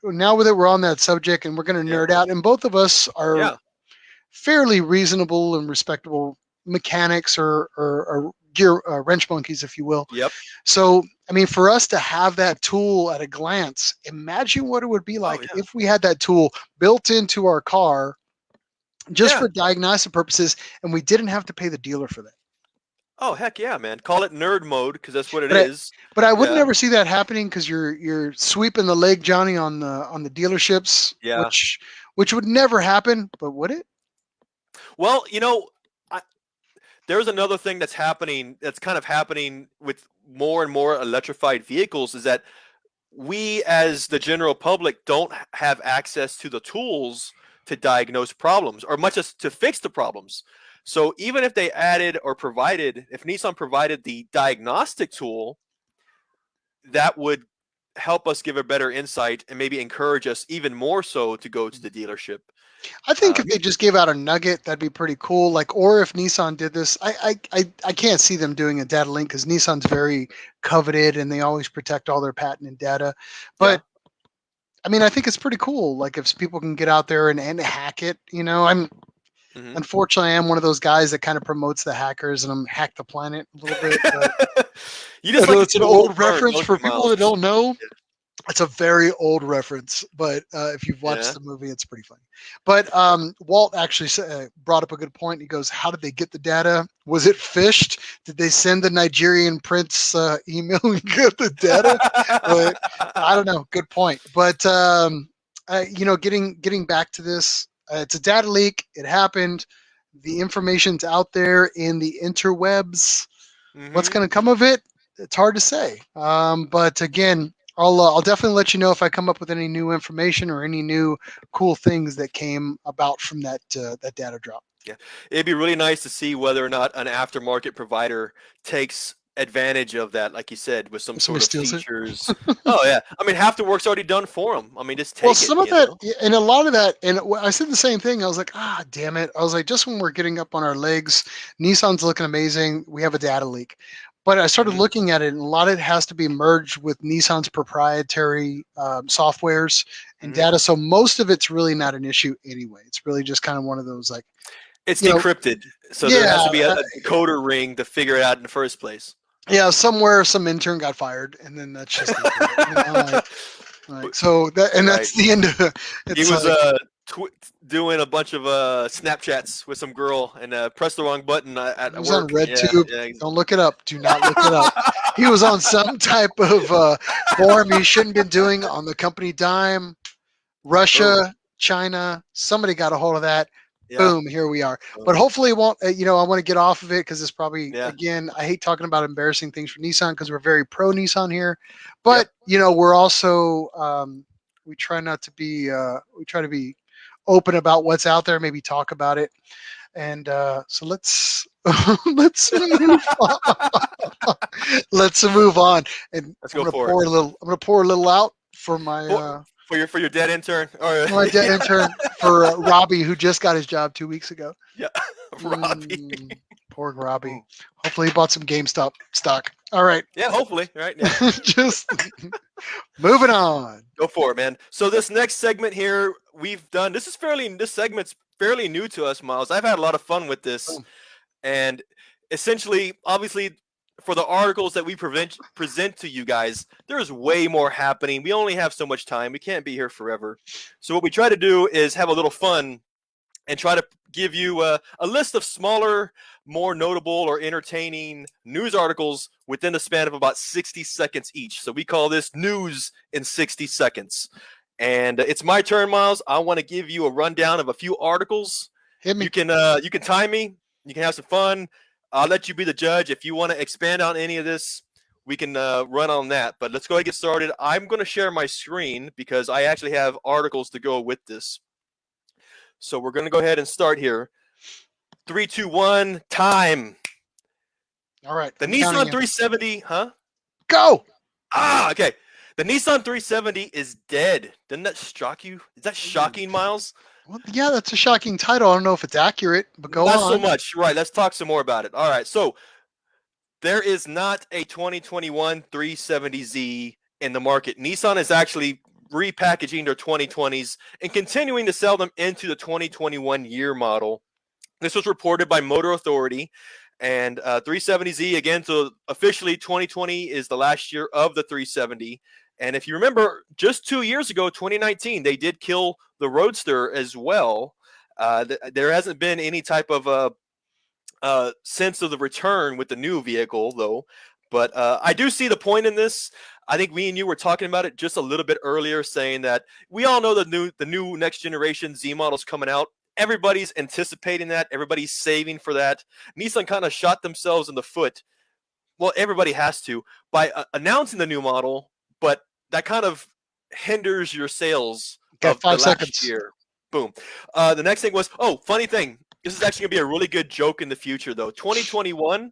B: now that we're on that subject and we're going to
A: Yeah.
B: nerd out, and both of us are
A: Yeah.
B: fairly reasonable and respectable mechanics or gear wrench monkeys, if you will.
A: Yep.
B: So, I mean, for us to have that tool at a glance, imagine what it would be
A: Oh
B: like
A: yeah.
B: if we had that tool built into our car just
A: Yeah.
B: for diagnostic purposes, and we didn't have to pay the dealer for that.
A: Oh heck yeah, man. Call it nerd mode because that's what it
B: But I,
A: is.
B: but I would
A: Yeah.
B: never see that happening because you're sweeping the leg, Johnny, on the dealerships,
A: Yeah.
B: which would never happen. But would it?
A: Well, I, there's another thing that's happening. That's kind of happening with more and more electrified vehicles. Is that we, as the general public, don't have access to the tools to diagnose problems, or much as to fix the problems. So even if they added or provided, if Nissan provided the diagnostic tool, that would help us give a better insight and maybe encourage us even more so to go to the dealership.
B: I think if
A: You,
B: they just gave out a nugget, that'd be pretty cool. Like, or if Nissan did this, I can't see them doing a data link because Nissan's very coveted and they always protect all their patented data.
A: yeah.
B: But I mean, I think it's pretty cool. Like, if people can get out there and hack it, I'm
A: Hmm.
B: unfortunately I am one of those guys that kind of promotes the hackers and I'm hack the planet a little bit. But
A: You
B: I
A: just
B: know
A: like to
B: it's
A: see
B: an
A: the world
B: old
A: burn,
B: reference
A: don't
B: for
A: you,
B: people that
A: Miles?
B: don't know. It's a very old reference, but if you've watched
A: Yeah.
B: the movie, it's pretty funny. But Walt actually brought up a good point. He goes, "How did they get the data? Was it phished? Did they send the Nigerian prince email and get the data? But I don't know. Good point. But getting back to this, it's a data leak. It happened. The information's out there in the interwebs. What's
A: Hmm.
B: going to come of it? It's hard to say. But again, I'll definitely let you know if I come up with any new information or any new cool things that came about from that data drop.
A: Yeah, it'd be really nice to see whether or not an aftermarket provider takes advantage of that, like you said, with some
B: Somebody
A: sort of
B: steals it.
A: features. Oh yeah, I mean, half the work's already done for them. I mean, just
B: Well,
A: take it.
B: some of that, and a lot of that, and I said the same thing. I was like, damn it. I was like, just when we're getting up on our legs, Nissan's looking amazing. We have a data leak. But I started
A: Hmm.
B: looking at it, and a lot of it has to be merged with Nissan's proprietary softwares and
A: Hmm.
B: data. So most of it's really not an issue anyway. It's really just kind of one of those, like,
A: It's
B: you know,
A: decrypted, so there has
B: yeah,
A: to be a decoder ring to figure it out in the first place.
B: yeah. Somewhere some intern got fired, and then that's just the end of it. Like so that, and
A: Right.
B: that's the end of it.
A: He
B: It's
A: was
B: like
A: doing a bunch of Snapchats with some girl and pressed the wrong button
B: he
A: at
B: was on
A: work.
B: red
A: Yeah,
B: tube.
A: yeah.
B: Don't look it up. Do not look it up. He was on some type of form he shouldn't have been doing on the company dime.
A: Oh,
B: Russia, China, somebody got a hold of that.
A: yeah.
B: Boom, here we are. But
A: Oh,
B: hopefully it won't, I want to get off of it because it's probably,
A: yeah.
B: again, I hate talking about embarrassing things for Nissan because we're very pro Nissan here.
A: Yep.
B: But, we're also, we try not to be, we try to be open about what's out there, maybe talk about it. And so let's, let's move on. Let's move on. And
A: Let's go for it.
B: I'm going to pour a little out for my,
A: For for your dead intern. Or
B: my dead intern for Robbie, who just got his job 2 weeks ago.
A: yeah, Robbie.
B: Mm, poor Robbie.
A: Ooh.
B: Hopefully, he bought some GameStop stock. All right,
A: Yeah, hopefully, right? Yeah.
B: just moving on.
A: Go for it, man. So this next segment here we've done this segment's fairly new to us, Miles. I've had a lot of fun with this.
B: Boom.
A: And essentially, obviously, for the articles that we present to you guys, there's way more happening. We only have so much time. We can't be here forever. So what we try to do is have a little fun and try to give you a list of smaller, more notable or entertaining news articles within the span of about 60 seconds each. So we call this news in 60 seconds. And it's my turn, Miles. I want to give you a rundown of a few articles.
B: Hit me.
A: You can time me. You can have some fun. I'll let you be the judge. If you want to expand on any of this, we can run on that. But let's go ahead and get started. I'm going to share my screen because I actually have articles to go with this. So we're going to go ahead and start here. 3, 2, 1, time.
B: All right,
A: The
B: I'm
A: Nissan
B: counting it.
A: 370, huh?
B: Go.
A: Okay. The Nissan 370 is dead. Doesn't that shock you? Is that
B: Ooh.
A: shocking, Miles?
B: Well, yeah, that's a shocking title. I don't know if it's accurate, but go
A: Not so
B: on.
A: much. Right. Let's talk some more about it. All right. So there is not a 2021 370Z in the market. Nissan is actually repackaging their 2020s and continuing to sell them into the 2021 year model. This was reported by Motor Authority, And 370Z again. So officially, 2020 is the last year of the 370. And if you remember, just 2 years ago, 2019, they did kill the Roadster as well. There hasn't been any type of sense of the return with the new vehicle, though. But I do see the point in this. I think me and you were talking about it just a little bit earlier, saying that we all know the new next generation Z models coming out. Everybody's anticipating that. Everybody's saving for that. Nissan kind of shot themselves in the foot. Well, everybody has to by announcing the new model, but that kind of hinders your sales
B: Got
A: of the
B: 5 seconds.
A: last year. Boom. The next thing was, funny thing. This is actually gonna be a really good joke in the future, though. 2021,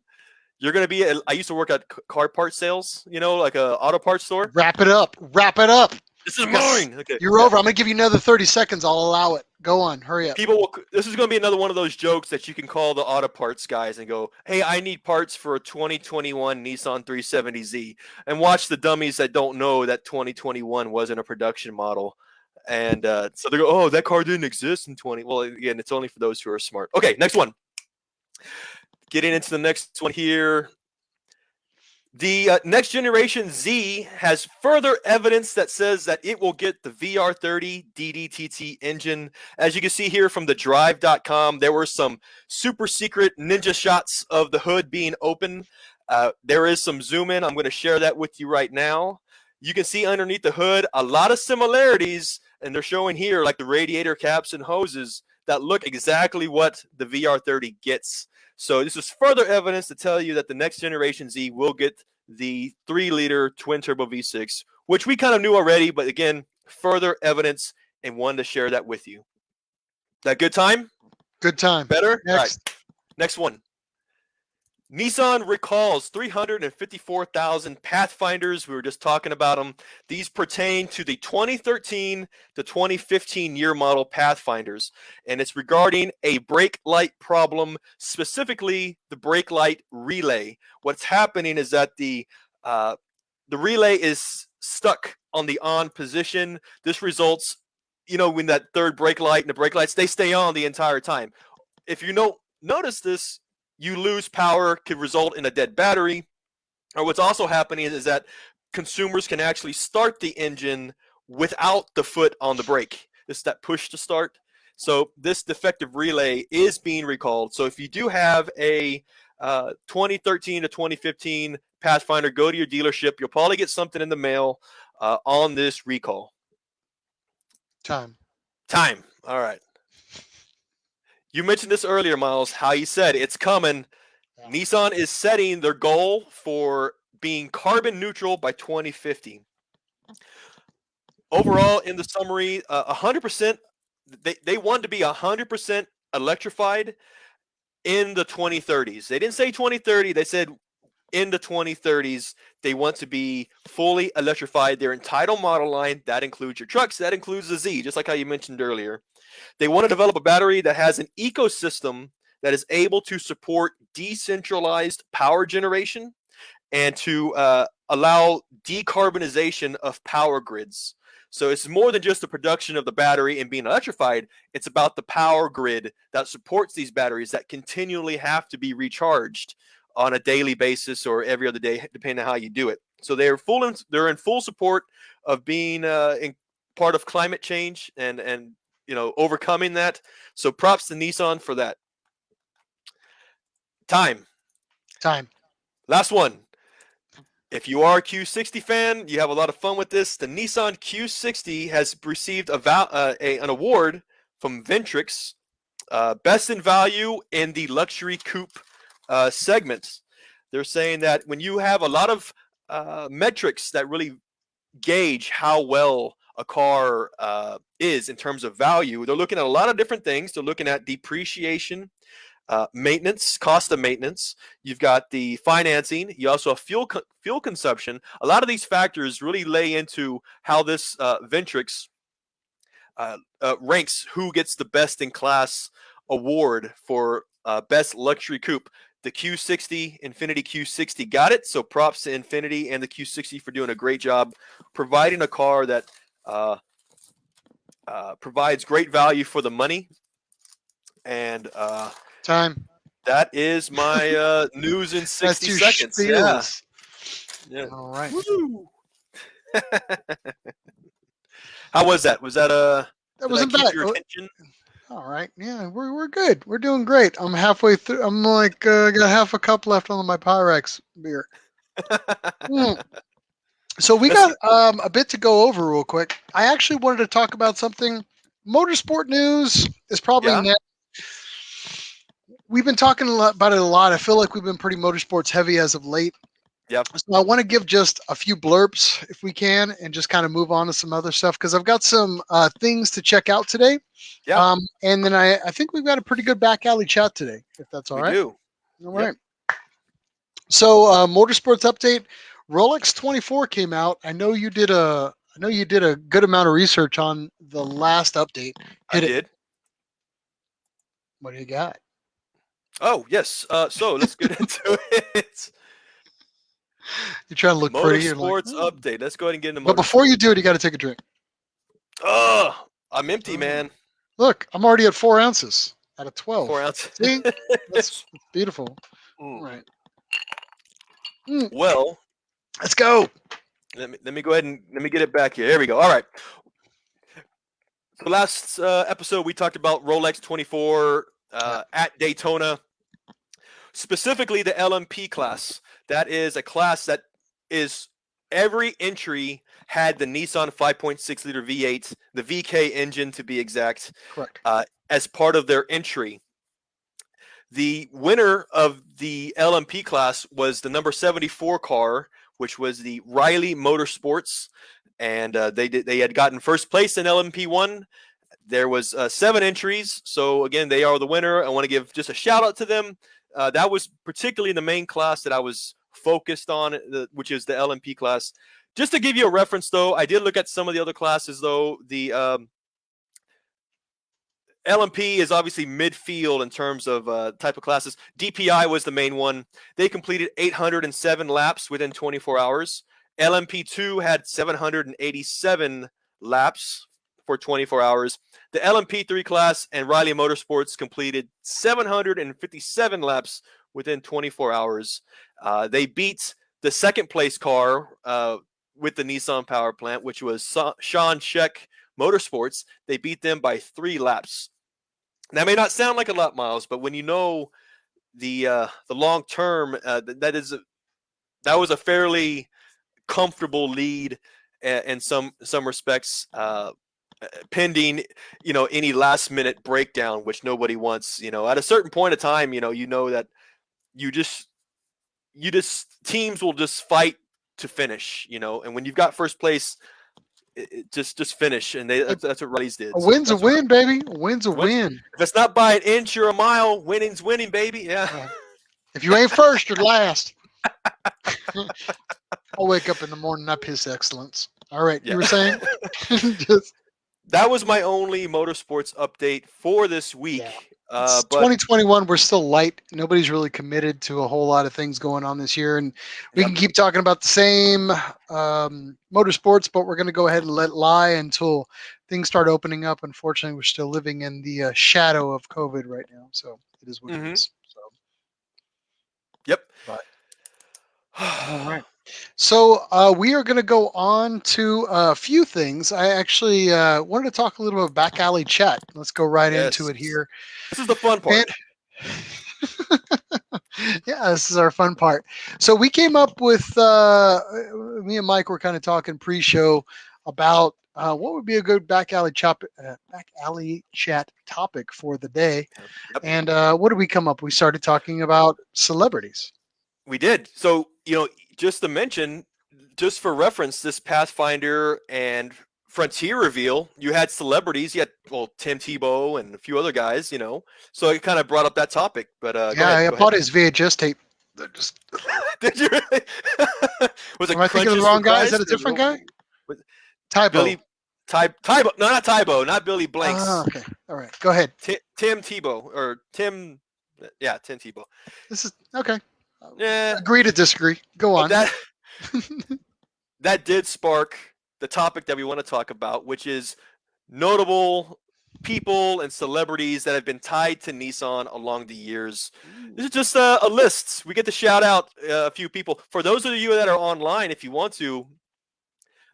A: you're gonna be. I used to work at car part sales, like a auto parts store.
B: Wrap it up. Wrap it up.
A: This is
B: Yes.
A: mine. Okay,
B: You're
A: yeah.
B: over. I'm going to give you another 30 seconds. I'll allow it. Go on. Hurry up.
A: People will. This is gonna be another one of those jokes that you can call the auto parts guys and go, "Hey, I need parts for a 2021 Nissan 370Z," and watch the dummies that don't know that 2021 wasn't a production model. And so they go, "Oh, that car didn't exist in 20." Well, again, it's only for those who are smart. Okay, next one. Getting into the next one here. The next generation Z has further evidence that says that it will get the VR30 DDTT engine. As you can see here from the drive.com, there were some super secret ninja shots of the hood being open. There is some zoom in. I'm going to share that with you right now. You can see underneath the hood a lot of similarities, and they're showing here like the radiator caps and hoses that look exactly what the VR30 gets. So this is further evidence to tell you that the next generation Z will get the 3-liter twin-turbo V6, which we kind of knew already, but again, further evidence and wanted to share that with you. That good time?
B: Good time.
A: Better?
B: Next.
A: All right. Next one. Nissan recalls 354,000 Pathfinders. We were just talking about them. These pertain to the 2013 to 2015 year model Pathfinders, and it's regarding a brake light problem, specifically the brake light relay. What's happening is that the relay is stuck on the on position. This results, when that third brake light and the brake lights, they stay on the entire time. If you notice this, you lose power, could result in a dead battery. Or what's also happening is that consumers can actually start the engine without the foot on the brake. It's that push to start. So this defective relay is being recalled. So if you do have a 2013 to 2015 Pathfinder, go to your dealership. You'll probably get something in the mail on this recall.
B: Time.
A: All right. You mentioned this earlier, Miles, how you said it's coming. Yeah. Nissan is setting their goal for being carbon neutral by 2050. Overall, in the summary, 100%, they want to be 100% electrified in the 2030s. They didn't say 2030. They said in the 2030s, they want to be fully electrified. Their entire model line, that includes your trucks, that includes the Z, just like how you mentioned earlier. They want to develop a battery that has an ecosystem that is able to support decentralized power generation and to allow decarbonization of power grids. So it's more than just the production of the battery and being electrified. It's about the power grid that supports these batteries that continually have to be recharged on a daily basis or every other day, depending on how you do it. So they're in full support of being in part of climate change and overcoming that. So props to Nissan for that. Time. Last one. If you are a Q60 fan, you have a lot of fun with this. The Nissan Q60 has received an award from Ventrix, best in value in the luxury coupe segments. They're saying that when you have a lot of metrics that really gauge how well a car is in terms of value, they're looking at a lot of different things. They're looking at depreciation, maintenance, cost of maintenance. You've got the financing. You also have fuel consumption. A lot of these factors really lay into how this Ventrix ranks who gets the best in class award for best luxury coupe. The Q60, Infiniti Q60 got it. So props to Infiniti and the Q60 for doing a great job providing a car that provides great value for the money. And
B: time.
A: That is my news in
B: That's
A: 60
B: your
A: seconds. Yeah.
B: spiels.
A: Yeah.
B: All right.
A: Woo! How was that?
B: That
A: Did I
B: wasn't
A: keep
B: bad.
A: your attention?
B: All right. Yeah, we're good. We're doing great. I'm halfway through. I'm like got half a cup left on my Pyrex beer. Mm. So we
A: Let's
B: got a bit to go over real quick. I actually wanted to talk about something. Motorsport news is probably
A: yeah.
B: next. We've been talking about it a lot. I feel like we've been pretty motorsports heavy as of late.
A: Yeah.
B: So I want to give just a few blurps if we can, and just kind of move on to some other stuff because I've got some things to check out today.
A: Yeah.
B: And then I think we've got a pretty good back alley chat today, if that's all
A: We
B: right.
A: do.
B: All
A: Yep.
B: right. So motorsports update. Rolex 24 came out. I know you did a good amount of research on the last update.
A: I
B: Hit it.
A: did.
B: What do you got?
A: Oh, yes. So let's get into it.
B: You're trying to look pretty. You're like,
A: Motorsports update. Let's go ahead and get into
B: but before you
A: motorsports.
B: do it, you got to take a drink.
A: Oh, I'm empty,
B: Oh.
A: man.
B: Look, I'm already at 4 ounces out of 12.
A: 4 ounces.
B: See, that's beautiful.
A: Mm.
B: All right. Mm,
A: Well,
B: let's go.
A: let me go ahead and let me get it back here. Here we go. All right. So last episode we talked about Rolex 24 at Daytona, specifically the LMP class. That is a class that is every entry had the Nissan 5.6 liter V8, the VK engine to be exact,
B: Correct.
A: as part of their entry. The winner of the LMP class was the number 74 car, which was the Riley Motorsports, and they had gotten first place in LMP1. There was 7 entries, so again they are the winner. I want to give just a shout out to them. That was particularly the main class that I was focused on, which is the LMP class. Just to give you a reference, though, I did look at some of the other classes. Though the LMP is obviously midfield in terms of type of classes. DPI was the main one. They completed 807 laps within 24 hours. LMP2 had 787 laps for 24 hours. The LMP3 class and Riley Motorsports completed 757 laps within 24 hours. They beat the second place car with the Nissan power plant, which was Sean Sheck Motorsports. They beat them by 3 laps. That may not sound like a lot, Miles, but when you know the long term, that was a fairly comfortable lead in some respects, pending any last minute breakdown, which nobody wants. At a certain point of time, you know that you just teams will just fight to finish. And when you've got first place, just finish, and that's what Riley's did.
B: A
A: So
B: win's a
A: that's what
B: win, baby. A win's a
A: once,
B: win.
A: if it's not by an inch or a mile, winning's winning, baby. Yeah.
B: If you ain't first, you're last. I'll wake up in the morning. I piss excellence. All right.
A: Yeah.
B: You were saying? Just,
A: That was my only motorsports update for this week.
B: yeah.
A: But
B: 2021. We're still light. Nobody's really committed to a whole lot of things going on this year, and we can keep talking about the same motorsports, but we're going to go ahead and let it lie until things start opening up. Unfortunately, we're still living in the shadow of COVID right now, so it is what it is. So,
A: yep.
B: but, all right. So we are going to go on to a few things. I actually wanted to talk a little bit about back alley chat. Let's go right into it here.
A: This is the fun part.
B: Yeah, this is our fun part. So we came up with me and Mike were kind of talking pre-show about what would be a good back alley chat topic for the day.
A: Yep.
B: And what did we come up? We started talking about celebrities.
A: We did. So, just to mention, just for reference, this Pathfinder and Frontier reveal, you had celebrities. You had, Tim Tebow and a few other guys, So it kind of brought up that topic. But
B: Yeah, I bought his VHS tape. Just
A: Did you really? Was it
B: am I thinking of the wrong guy? Is that a different guy? Tybo.
A: Billy Tybo. No, not Tybo. Not Billy Blanks.
B: Okay. All right. Go ahead.
A: Tim Tebow or Tim. Yeah, Tim Tebow.
B: This is okay.
A: Yeah.
B: Agree to disagree. Go on.
A: That did spark the topic that we want to talk about, which is notable people and celebrities that have been tied to Nissan along the years.
B: Ooh.
A: This is just a list. We get to shout out a few people. For those of you that are online, if you want to,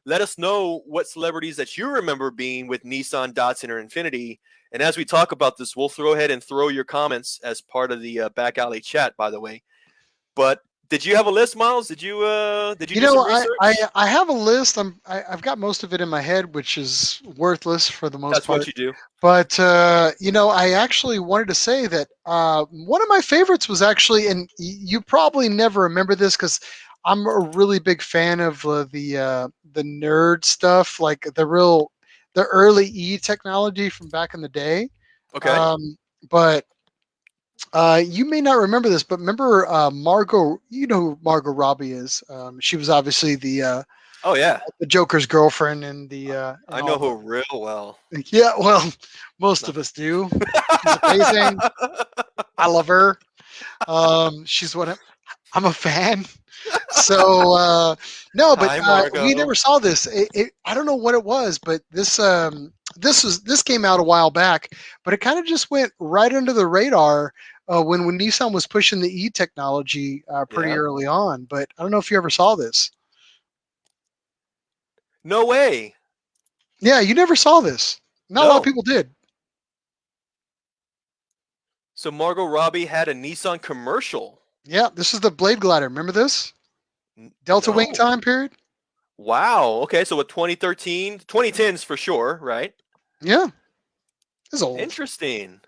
A: let us know what celebrities that you remember being with Nissan, Datsun, or Infiniti. And as we talk about this, we'll throw ahead and throw your comments as part of the back alley chat, by the way. But did you have a list, Miles? Did you
B: You
A: do
B: know,
A: some
B: I
A: research?
B: I have a list. I've got most of it in my head, which is worthless for the most
A: That's what
B: part.
A: you do.
B: But I actually wanted to say that one of my favorites was actually, and you probably never remember this because I'm a really big fan of the nerd stuff, like the early E technology from back in the day.
A: Okay.
B: Um, but you may not remember this, but remember Margot? You know who Margot Robbie is? She was obviously
A: Oh yeah,
B: the Joker's girlfriend in
A: I
B: all
A: know
B: the.
A: her real well.
B: Yeah, well, most
A: No.
B: of us do. She's amazing. I love her. She's what I'm a fan. So no, but
A: Hi,
B: we
A: Margot.
B: never saw this. I don't know what it was, but this came out a while back, but it kind of just went right under the radar when Nissan was pushing the E technology pretty
A: Yeah.
B: early on. But I don't know if you ever saw this.
A: No way.
B: Yeah, you never saw this. Not a lot of
A: No.
B: people did.
A: So Margot Robbie had a Nissan commercial.
B: Yeah, this is the Blade Glider. Remember this Delta Wing
A: No.
B: time period?
A: Wow. Okay. So with 2013, 2010s for sure, right?
B: Yeah, it's old.
A: Interesting.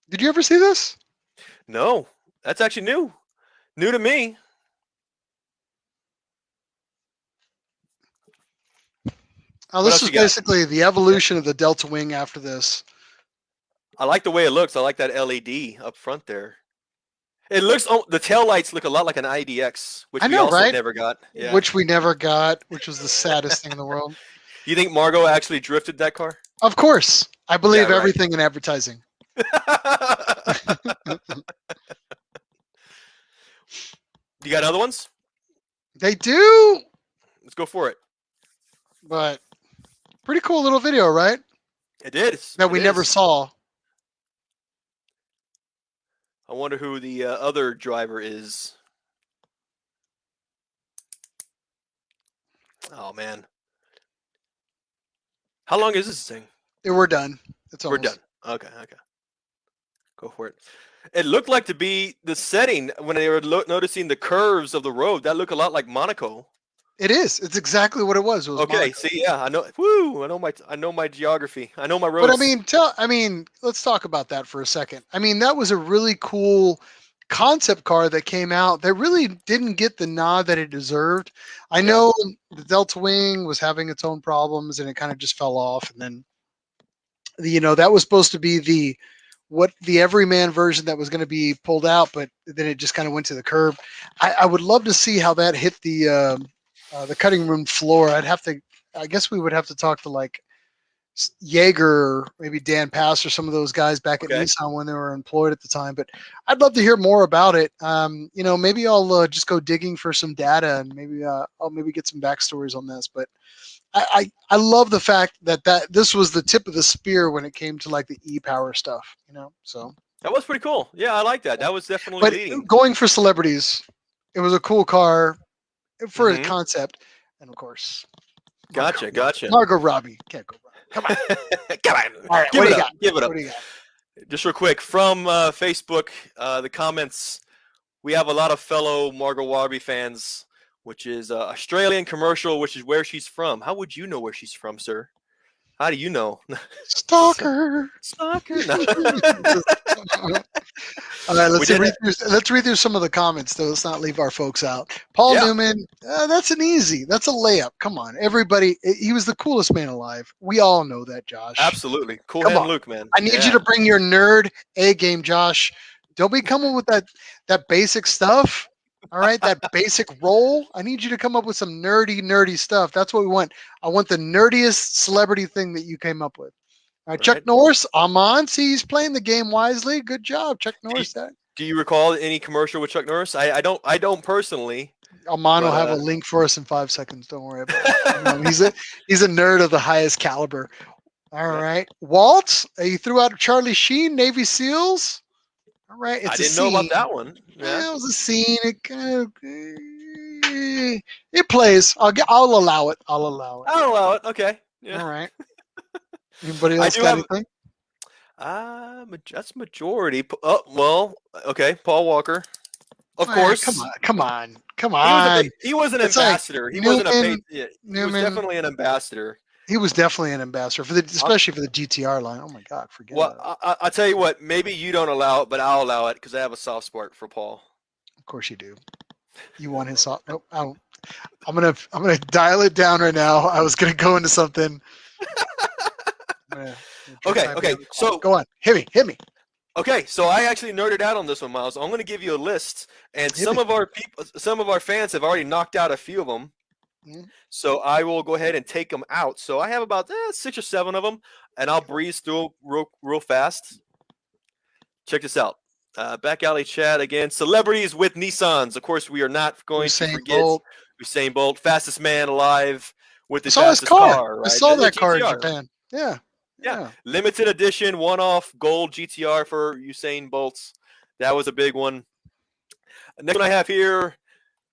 B: Did you ever see this?
A: No, that's actually new. New to me.
B: Oh,
A: What
B: this
A: else
B: was
A: you got?
B: basically the
A: Yeah.
B: evolution of the Delta Wing after this.
A: I like the way it looks. I like that LED up front there. It looks. Oh, the tail lights look a lot like an IDX, which
B: I
A: we
B: know,
A: also
B: right?
A: never got. Yeah.
B: Which we never got, which was the saddest thing in the world.
A: You think Margot actually drifted that car?
B: Of course, I
A: Yeah.
B: believe
A: Right.
B: everything in advertising.
A: You got other ones?
B: They do,
A: Let's go for it.
B: but pretty cool little video, right?
A: It is.
B: That
A: It
B: we never
A: is.
B: saw.
A: I wonder who the other driver is. Oh man, how long is this thing?
B: We're done. It's
A: We're done.
B: almost.
A: Okay, okay, go for it. It looked like to be the setting when they were noticing the curves of the road. That looked a lot like Monaco.
B: It is. It's exactly what it was. It was
A: Okay,
B: Monaco.
A: see, yeah, I know. Woo, I know my geography. I know my
B: But
A: roads.
B: I mean, let's talk about that for a second. I mean, that was a really cool concept car that came out that really didn't get the nod that it deserved. I
A: Yeah,
B: know the Delta Wing was having its own problems and it kind of just fell off. And then, that was supposed to be the everyman version that was going to be pulled out, but then it just kind of went to the curb. I would love to see how that hit the cutting room floor. I guess we would have to talk to like Jaeger, maybe Dan Pass or some of those guys back at
A: okay.
B: Nissan when they were employed at the time. But I'd love to hear more about it. Maybe I'll just go digging for some data and maybe I'll maybe get some backstories on this. But I love the fact that this was the tip of the spear when it came to like the e-power stuff. So.
A: That was pretty cool. Yeah, I like that. That was definitely
B: But
A: leading.
B: going for celebrities, it was a cool car for a
A: Mm-hmm.
B: concept, and of course, Margot
A: Gotcha,
B: Robbie.
A: gotcha.
B: Margot Robbie can't go wrong. Come on.
A: Come on,
B: All right,
A: give
B: what
A: it
B: do you
A: up,
B: got?
A: give it
B: What
A: up.
B: do you got?
A: Just real quick from Facebook, the comments. We have a lot of fellow Margot Robbie fans, which is Australian commercial, which is where she's from. How would you know where she's from, sir? How do you know?
B: Stalker.
A: Soccer? No.
B: All right,
A: We did it.
B: let's read through some of the comments though. Let's not leave our folks out. Paul
A: Yeah,
B: Newman, that's an easy. That's a layup. Come on, everybody. He was the coolest man alive. We all know that, Josh.
A: absolutely. Cool
B: Come
A: hand
B: on.
A: Luke, man.
B: I need you
A: Yeah,
B: to bring your nerd A game, Josh. Don't be coming with that basic stuff. All right, that basic role. I need you to come up with some nerdy stuff. That's what we want. I want the nerdiest celebrity thing that you came up with. All right, Chuck
A: right.
B: Norris, I'm on. See, he's playing the game wisely. Good job, Chuck
A: Do you,
B: Norris. That
A: do you recall any commercial with Chuck Norris? I don't. I don't personally.
B: Amon will
A: But
B: have a link for us in 5 seconds. Don't worry about it. You know, he's a nerd of the highest caliber. All
A: yep.
B: right, Walt, you threw out Charlie Sheen, Navy SEALs. All right,
A: I
B: it's a
A: didn't know
B: scene.
A: about that one. Yeah.
B: It was a scene. It kind of it plays. I'll allow it. I'll allow it.
A: I'll allow it. Okay. Yeah.
B: All right. Anybody
A: I
B: else
A: do
B: got
A: have
B: anything?
A: that's majority. Oh, well, okay. Paul Walker. Of
B: Come
A: course.
B: on, come on, come
A: He was a
B: on.
A: he was an
B: It's like
A: ambassador. He wasn't a
B: Newman.
A: paid. Yeah, he was
B: Newman.
A: definitely an ambassador.
B: He was definitely an ambassador for the,
A: I'll,
B: especially for the GTR line. Oh my God, forget
A: well,
B: about it.
A: I'll tell you what. Maybe you don't allow it, but I'll allow it because I have a soft spot for Paul.
B: Of course you do. You want his song? Nope. I don't. I'm gonna dial it down right now. I was gonna go into something. I'm gonna drop
A: Okay.
B: my
A: Okay.
B: behind the clock.
A: So
B: Go on. Hit me. Hit me.
A: okay. So I actually nerded out on this one, Miles. I'm going to give you a list, and
B: Hit me.
A: some of our fans have already knocked out a few of them.
B: Mhm.
A: So I will go ahead and take them out. So I have about 6 or 7 of them, and I'll breeze through real fast. Check this out. Back alley chat again. Celebrities with Nissans. Of course, we are not going to
B: Usain
A: forget
B: Bolt.
A: Usain Bolt, fastest man alive with
B: I
A: the
B: saw his
A: fastest
B: car.
A: car,
B: I
A: right?
B: saw
A: The
B: that car in
A: GTR.
B: Japan. Yeah.
A: Yeah,
B: Yeah.
A: limited edition, one-off gold GTR for Usain Bolts. That was a big one. Next one I have here,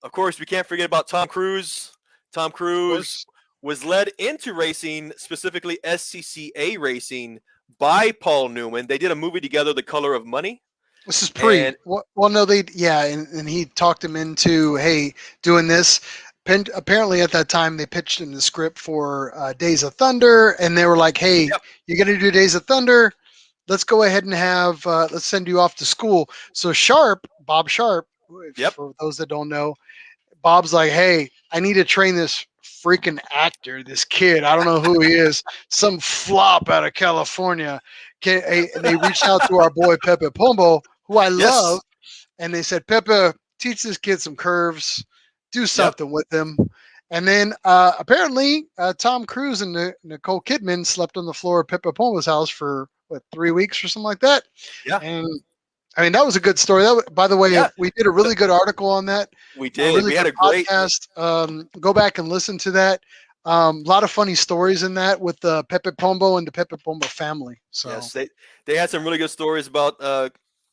A: of course, we can't forget about Tom Cruise. Tom
B: Of
A: Cruise
B: course.
A: was led into racing, specifically SCCA racing, by Paul Newman. They did a movie together, The Color of Money.
B: This is pre.
A: And
B: Well, no, and he talked him into, hey, doing this. Apparently, at that time, they pitched in the script for Days of Thunder, and they were like, hey,
A: yep,
B: you're going to do Days of Thunder. Let's go ahead and let's send you off to school. So Bob Sharp,
A: yep,
B: for those that don't know, Bob's like, hey, I need to train this freaking actor, this kid. I don't know who he is, some flop out of California. And they reached out to our boy Pepe Pombo, who I love,
A: yes,
B: and they said, Pepe, teach this kid some curves, do
A: yep,
B: something with him. And then apparently, Tom Cruise and Nicole Kidman slept on the floor of Pepe Pombo's house for 3 weeks or something like that.
A: yeah,
B: And I mean, that was a good story. By the way,
A: yeah.
B: we did a really good article on that,
A: We
B: a
A: did.
B: really
A: We had
B: good
A: a great.
B: podcast. Go back and listen to that. A lot of funny stories in that with the Pepe Pombo and the Pepe Pombo family. So
A: Yes, they had some really good stories about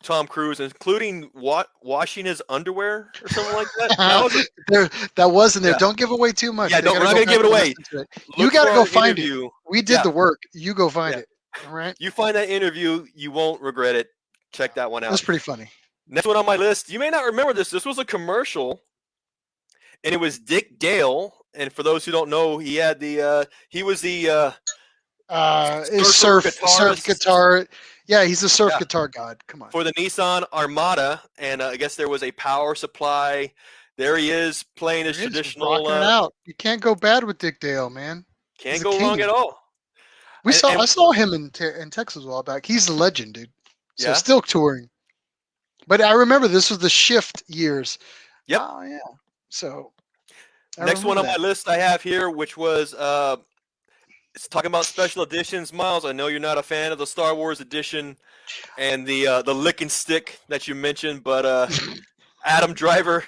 A: Tom Cruise, including washing his underwear or something like that. That was
B: that was in there.
A: yeah,
B: Don't give away too much.
A: yeah.
B: They
A: Don't
B: got
A: we're
B: to
A: not
B: go
A: gonna give
B: back
A: it
B: and
A: away.
B: listen to it. You
A: Look
B: got
A: for
B: to go
A: our
B: find it.
A: interview.
B: We did
A: Yeah,
B: the work. You go find
A: yeah.
B: it. All right.
A: You find that interview, you won't regret it. Check that one
B: That's
A: out.
B: pretty funny.
A: Next one on my list. You may not remember this. This was a commercial, and it was Dick Dale. And for those who don't know, he had he was the
B: Is
A: surfer
B: surf
A: guitarist.
B: guitar. Yeah, he's a surf
A: Yeah,
B: guitar god. Come on.
A: for the Nissan Armada, and I guess there was a power supply. There he is playing his
B: There he is,
A: traditional.
B: rocking it out. You can't go bad with Dick Dale, man.
A: Can't
B: He's a
A: go wrong at
B: king.
A: all.
B: I
A: And
B: saw him in Texas a while back. He's a legend, dude. So
A: yeah,
B: still touring. But I remember this was the shift years.
A: yep.
B: Oh yeah. So I
A: Next one
B: remember
A: on my
B: that.
A: list I have here, which was it's talking about special editions. Miles, I know you're not a fan of the Star Wars edition and the lick and stick that you mentioned, but Adam Driver,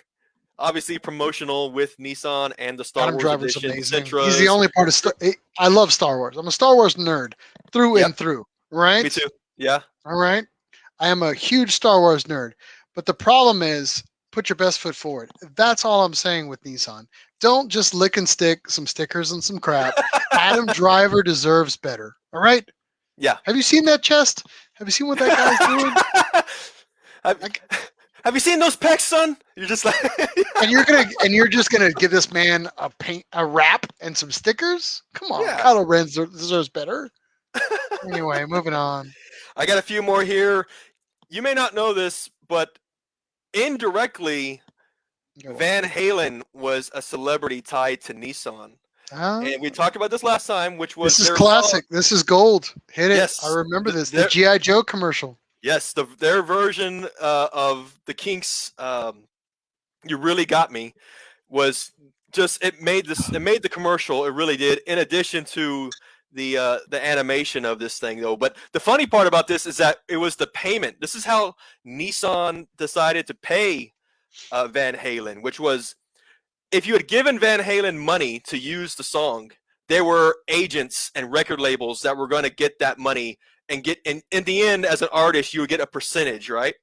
A: obviously promotional with Nissan and the Star
B: Adam
A: Wars
B: Driver's
A: edition, the
B: amazing. He's the
A: Sentras.
B: only part of I love Star Wars. I'm a Star Wars nerd through
A: Yep,
B: and through.
A: me
B: Right?
A: too. Yeah,
B: All right. I am a huge Star Wars nerd. But the problem is, put your best foot forward. That's all I'm saying with Nissan. Don't just lick and stick some stickers and some crap. Adam Driver deserves better. All right.
A: yeah.
B: Have you seen that chest? Have you seen what that guy's doing?
A: have,
B: Like,
A: have you seen those pecs, son? You're just like,
B: and you're just gonna give this man a wrap and some stickers? Come on,
A: yeah.
B: Kylo Ren deserves better. Anyway, moving on.
A: I got a few more here. You may not know this, but indirectly,
B: Go on.
A: Van Halen was a celebrity tied to Nissan.
B: Ah,
A: And we talked about this last time, which was
B: this is
A: their
B: classic. This is gold. Hit it. I
A: yes,
B: remember this. The
A: their
B: GI Joe commercial.
A: yes, their version of the Kinks. You really got me. Was just it made the commercial. It really did. In addition to the animation of this thing, though. But the funny part about this is that it was the payment. This is how Nissan decided to pay Van Halen, which was if you had given Van Halen money to use the song, there were agents and record labels that were going to get that money and get in the end as an artist you would get a percentage, right?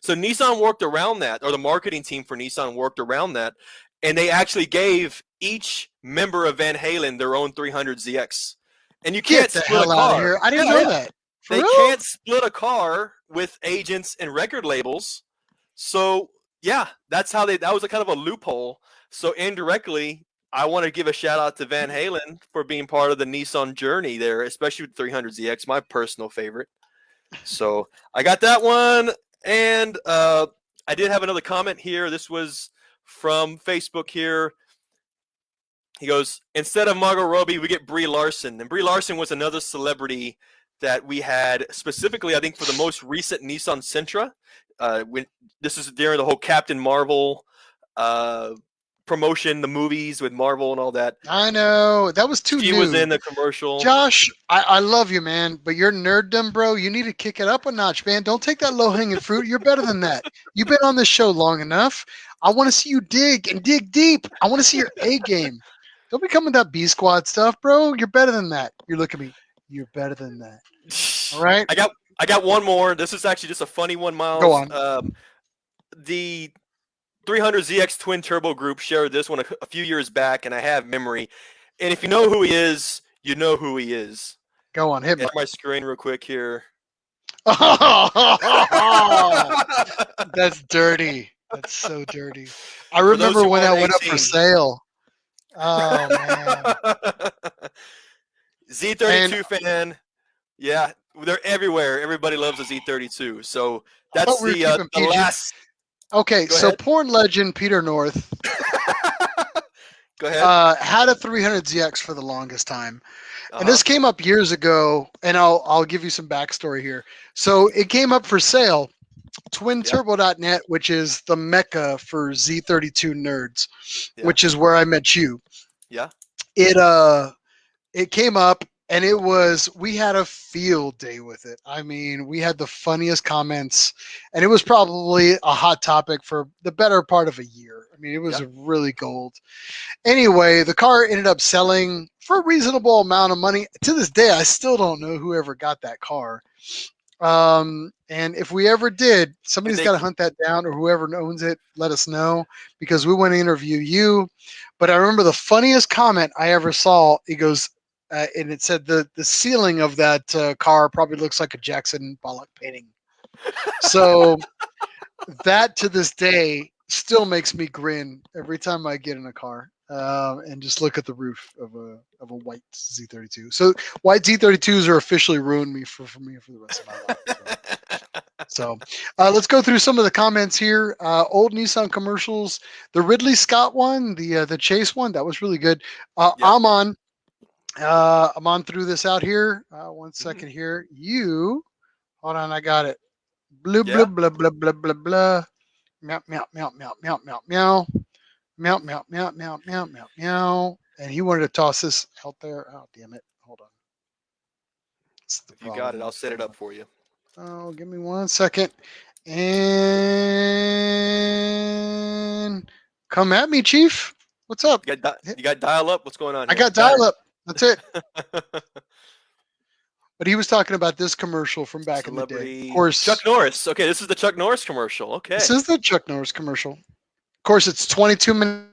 A: So Nissan worked around that, or the marketing team for Nissan worked around that, and they actually gave each member of Van Halen their own 300ZX. And you can't
B: Get the
A: split a
B: hell out of
A: car.
B: here! I didn't
A: Yeah,
B: know
A: yeah.
B: that. For
A: They
B: real?
A: can't split a car with agents and record labels. So yeah, that's how that was a kind of a loophole. So indirectly, I want to give a shout out to Van Halen for being part of the Nissan journey there, especially with 300ZX, my personal favorite. So I got that one, and I did have another comment here. This was from Facebook here. He goes, instead of Margot Robbie, we get Brie Larson. And Brie Larson was another celebrity that we had specifically, I think, for the most recent Nissan Sentra. When this is during the whole Captain Marvel promotion, the movies with Marvel and all that.
B: I know that was too
A: She was
B: new.
A: in the commercial.
B: Josh, I love you, man, but your nerddom, bro, you need to kick it up a notch, man. Don't take that low hanging fruit. You're better than that. You've been on this show long enough. I want to see you dig and dig deep. I want to see your A game. Don't be coming with that B squad stuff, bro. You're better than that. You look at me. You're better than that. All right,
A: I got one more. This is actually just a funny one,
B: go
A: Miles.
B: on.
A: The 300ZX twin turbo group shared this one a few years back, and I have memory. And if you know who he is, you know who he is.
B: Go on. Hit me.
A: Share my screen real quick here.
B: Oh, that's dirty. That's so dirty. I
A: For those
B: remember
A: who
B: when that
A: aren't
B: went up for
A: 18.
B: sale. Oh man. And
A: Z32 fan. Yeah, they're everywhere. Everybody loves a Z32. So
B: I thought
A: that's
B: we were keeping
A: the
B: PG.
A: last.
B: Okay,
A: Go
B: so
A: ahead.
B: porn legend Peter North
A: Go ahead.
B: had a 300ZX for the longest time, and
A: Uh-huh.
B: this came up years ago. And I'll give you some backstory here. So it came up for sale.
A: Yeah.
B: TwinTurbo.net, which is the mecca for Z32 nerds,
A: Yeah.
B: which is where I met you.
A: Yeah.
B: It it came up and it was we had a field day with it. I mean, we had the funniest comments, and it was probably a hot topic for the better part of a year. I mean, it was
A: Yeah.
B: really gold. Anyway, the car ended up selling for a reasonable amount of money. To this day, I still don't know who ever got that car. And if we ever did,
A: Did
B: somebody's
A: they?
B: got to hunt that down, or whoever owns it, let us know, because we want to interview you. But I remember the funniest comment I ever saw. It goes, and it said the ceiling of that car probably looks like a Jackson Pollock painting. So that to this day still makes me grin every time I get in a car and just look at the roof of a white Z32. So white Z32s are officially ruined me for me for the rest of my life. So let's go through some of the comments here. Old Nissan commercials, the Ridley Scott one, the Chase one, that was really good.
A: Yep.
B: I'm on through this out here. One
A: Mhm.
B: second here. You hold on, I got it. Blah blah
A: Yeah.
B: blah blah blah blah blah. Meow meow meow meow meow meow meow meow meow meow meow meow meow meow. And he wanted to toss this out there. Oh damn it! Hold on. That's the
A: If you got
B: problem
A: it, I'll
B: with.
A: set it up for you.
B: Oh, give me 1 second. And come at me, Chief. What's up?
A: You got dial up. What's going on
B: I
A: here?
B: got dial up. That's it. But he was talking about this commercial from back in the day. Of
A: Celebrity Chuck
B: course,
A: Norris. Okay, this is the Chuck Norris commercial.
B: this
A: Okay.
B: is the Chuck Norris commercial. Of course, it's 22 minutes.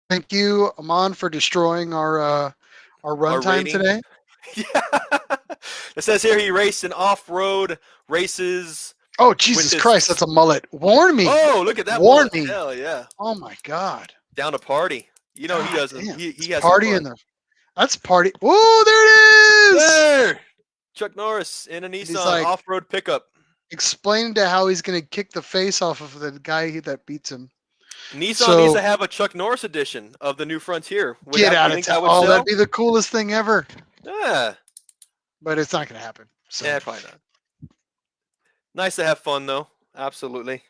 B: Thank you, Amon, for destroying our
A: Our
B: runtime
A: rating.
B: today.
A: Yeah. It says here he raced in off-road races
B: Oh,
A: with
B: Jesus
A: his.
B: Christ, that's a mullet. Warn me.
A: Oh, look at that
B: Warn
A: mullet.
B: me.
A: Hell yeah.
B: Oh my God.
A: Down to party. You know he
B: God
A: doesn't.
B: damn.
A: He
B: It's
A: has some
B: party
A: fun.
B: in there. That's party. Oh, there it is.
A: There. Chuck Norris in a
B: And he's
A: Nissan
B: like
A: off-road pickup.
B: explaining to how he's going to kick the face off of the guy that beats him.
A: Nissan needs to
B: So
A: have a Chuck Norris edition of the new Frontier. Would
B: get
A: that
B: out
A: you
B: of
A: think
B: town.
A: that would
B: Oh, that'd
A: sell?
B: be the coolest thing ever.
A: Yeah.
B: But it's not going to happen. So
A: Yeah, probably not. Nice to have fun though. Absolutely.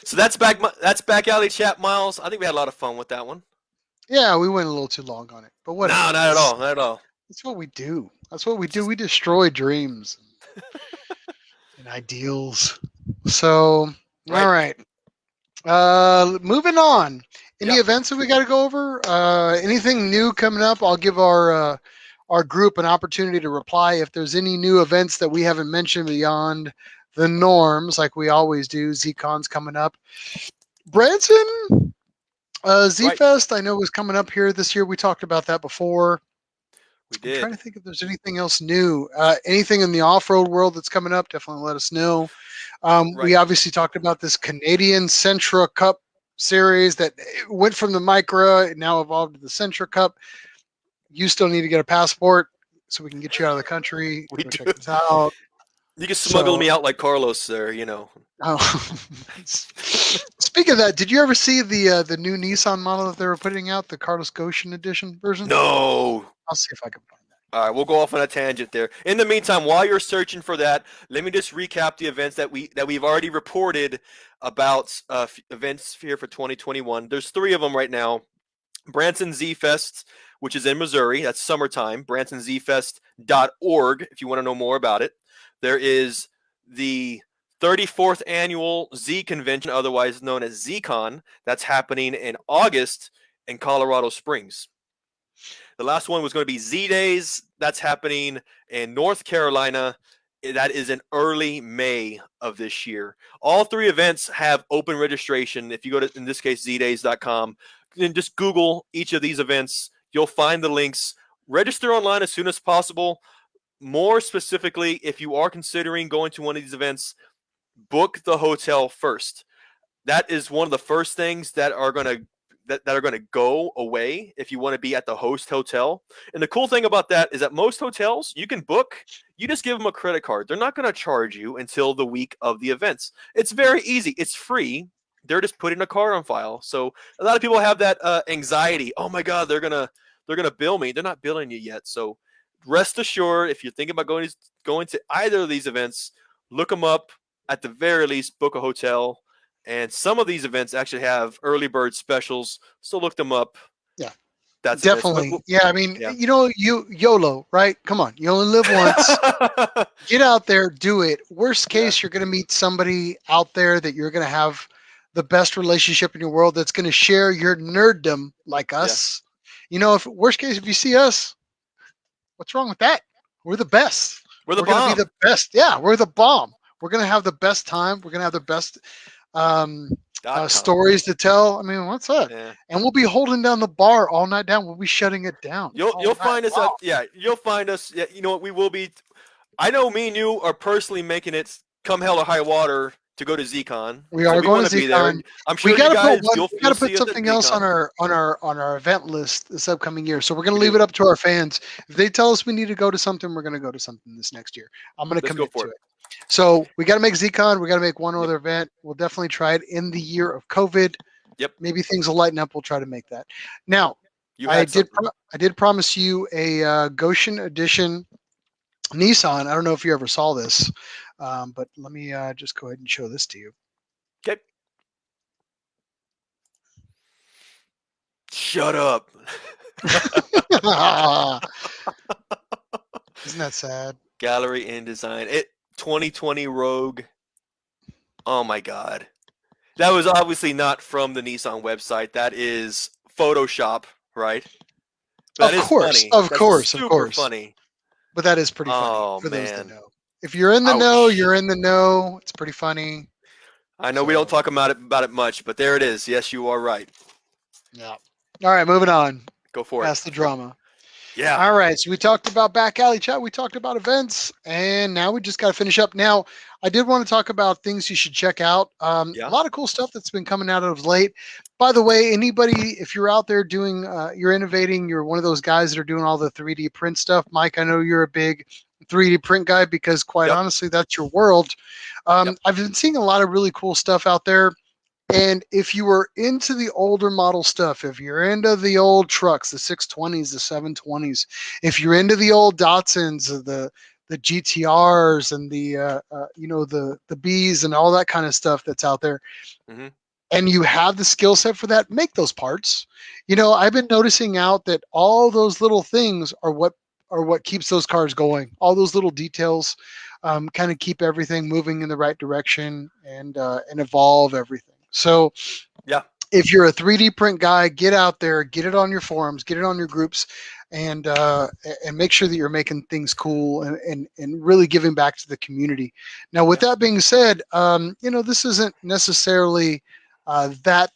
A: So that's back alley chat, Miles. I think we had a lot of fun with that one.
B: yeah, we went a little too long on it, but
A: No,
B: whatever.
A: not at all. Not at all.
B: That's what we do. That's what we do.
A: Just
B: We destroy dreams and ideals. So, all
A: right.
B: right. Moving on. Any
A: Yep.
B: events that we got to go over? Anything new coming up? I'll give our group an opportunity to reply if there's any new events that we haven't mentioned beyond the norms, like we always do. ZCon's coming up. Branson, Z
A: Right.
B: Fest, I know was coming up here this year. We talked about that before.
A: We
B: I'm trying to
A: did.
B: think if there's anything else new. Anything in the off-road world that's coming up? Definitely let us know. We
A: Right.
B: obviously talked about this Canadian Sentra Cup series that went from the Micra, now evolved to the Sentra Cup. You still need to get a passport so we can get you out of the country to
A: We
B: go check
A: do.
B: this out.
A: You can smuggle
B: So,
A: me out like Carlos there.
B: oh. Speaking of that, did you ever see the new Nissan model that they were putting out, the Carlos Goshen edition version?
A: No.
B: I'll see if I can find that.
A: All right, we'll go off on a tangent there. In the meantime, while you're searching for that, let me just recap the events that we've already reported about events here for 2021. There's 3 of them right now. Branson Z Fest, which is in Missouri. That's summertime. BransonZFest.org if you want to know more about it. There is the 34th annual Z Convention, otherwise known as ZCon. That's happening in August in Colorado Springs. The last one was going to be Z Days. That's happening in North Carolina. That is in early May of this year. All 3 events have open registration. If you go to, in this case, zdays.com, and just Google each of these events, you'll find the links. Register online as soon as possible. More specifically, if you are considering going to one of these events, book the hotel first. That is one of the first things that are going to that are going to go away if you want to be at the host hotel. And the cool thing about that is that most hotels you can book, you just give them a credit card. They're not going to charge you until the week of the events. It's very easy. It's free. They're just putting a card on file. So a lot of people have that anxiety. Oh my God, they're gonna bill me. They're not billing you yet. So rest assured, if you're thinking about going to either of these events, look them up. At the very least, book a hotel, and some of these events actually have early bird specials, so look them up.
B: Yeah,
A: That's it.
B: definitely. Yeah, I mean,
A: Yeah.
B: you YOLO, right? Come on, you only live once. Get out there, do it. Worst
A: Yeah.
B: case, you're going to meet somebody out there that you're going to have the best relationship in your world that's going to share your nerddom like
A: Yeah.
B: us. If worst case, if you see us, what's wrong with that? We're the best.
A: We're the
B: We're going to be
A: bomb.
B: the best. Yeah, we're the bomb. We're going to have the best time. We're going to have the best um,
A: .com.
B: stories to tell. I mean, what's up?
A: Yeah.
B: And we'll be holding down the bar all night down. We'll be shutting it down
A: You'll
B: all night
A: find us at
B: long.
A: yeah, you'll find us. Yeah, you know what, we will be. I know me and you are personally making it come hell or high water to go to ZCon.
B: We
A: So
B: are
A: we
B: going
A: want
B: to
A: to be there,
B: ZCon.
A: and I'm
B: We
A: sure
B: got
A: you
B: to put
A: guys
B: one.
A: you'll
B: We got
A: you'll
B: to put
A: see us at
B: something else on
A: ZCon.
B: our event list this upcoming year. So we're going to
A: We
B: leave
A: do.
B: it up to our fans. If they tell us we need to go to something, we're going to go to something this next year. I'm going to
A: Let's go
B: commit
A: for
B: to
A: it.
B: it. So we got to make ZCon. We got to make one
A: Yep.
B: other event. We'll definitely try it in the year of COVID.
A: Yep.
B: Maybe things will lighten up. We'll try to make that. Now,
A: You had something.
B: I did promise you a Goshen edition Nissan. I don't know if you ever saw this, but let me just go ahead and show this to you.
A: Okay. Shut up.
B: Isn't that sad?
A: Gallery and design. 2020 Rogue. Oh my God. That was obviously not from the Nissan website. That is Photoshop, right? But that
B: Of
A: is
B: course,
A: funny.
B: of
A: That's
B: course, of
A: super
B: course.
A: funny.
B: But that is pretty funny
A: Oh
B: for those that
A: man.
B: know. If you're in the know,
A: Ouch.
B: you're in the know. It's pretty funny.
A: I know we don't
B: So,
A: talk about it much, but there it is. Yes, you are right.
B: yeah. All right, moving on.
A: Go for it.
B: Past the drama.
A: Yeah.
B: All right, so we talked about back alley chat. We talked about events, and now we just got to finish up. Now, I did want to talk about things you should check out. A
A: Yeah.
B: lot of cool stuff that's been coming out of late. By the way, anybody, if you're out there doing, you're innovating, you're one of those guys that are doing all the 3D print stuff. Mike, I know you're a big 3D print guy because, quite
A: Yep.
B: honestly, that's your world.
A: Yep.
B: I've been seeing a lot of really cool stuff out there. And if you were into the older model stuff, if you're into the old trucks, the 620s, the 720s, if you're into the old Datsuns, the GTRs and the Bs and all that kind of stuff that's out there,
A: Hmm.
B: and you have the skill set for that, make those parts. I've been noticing out that all those little things are what keeps those cars going. All those little details kind of keep everything moving in the right direction and evolve everything. So
A: Yeah.
B: if you're a 3D print guy, get out there, get it on your forums, get it on your groups, and make sure that you're making things cool and really giving back to the community. Now, with
A: Yeah.
B: that being said, this isn't necessarily that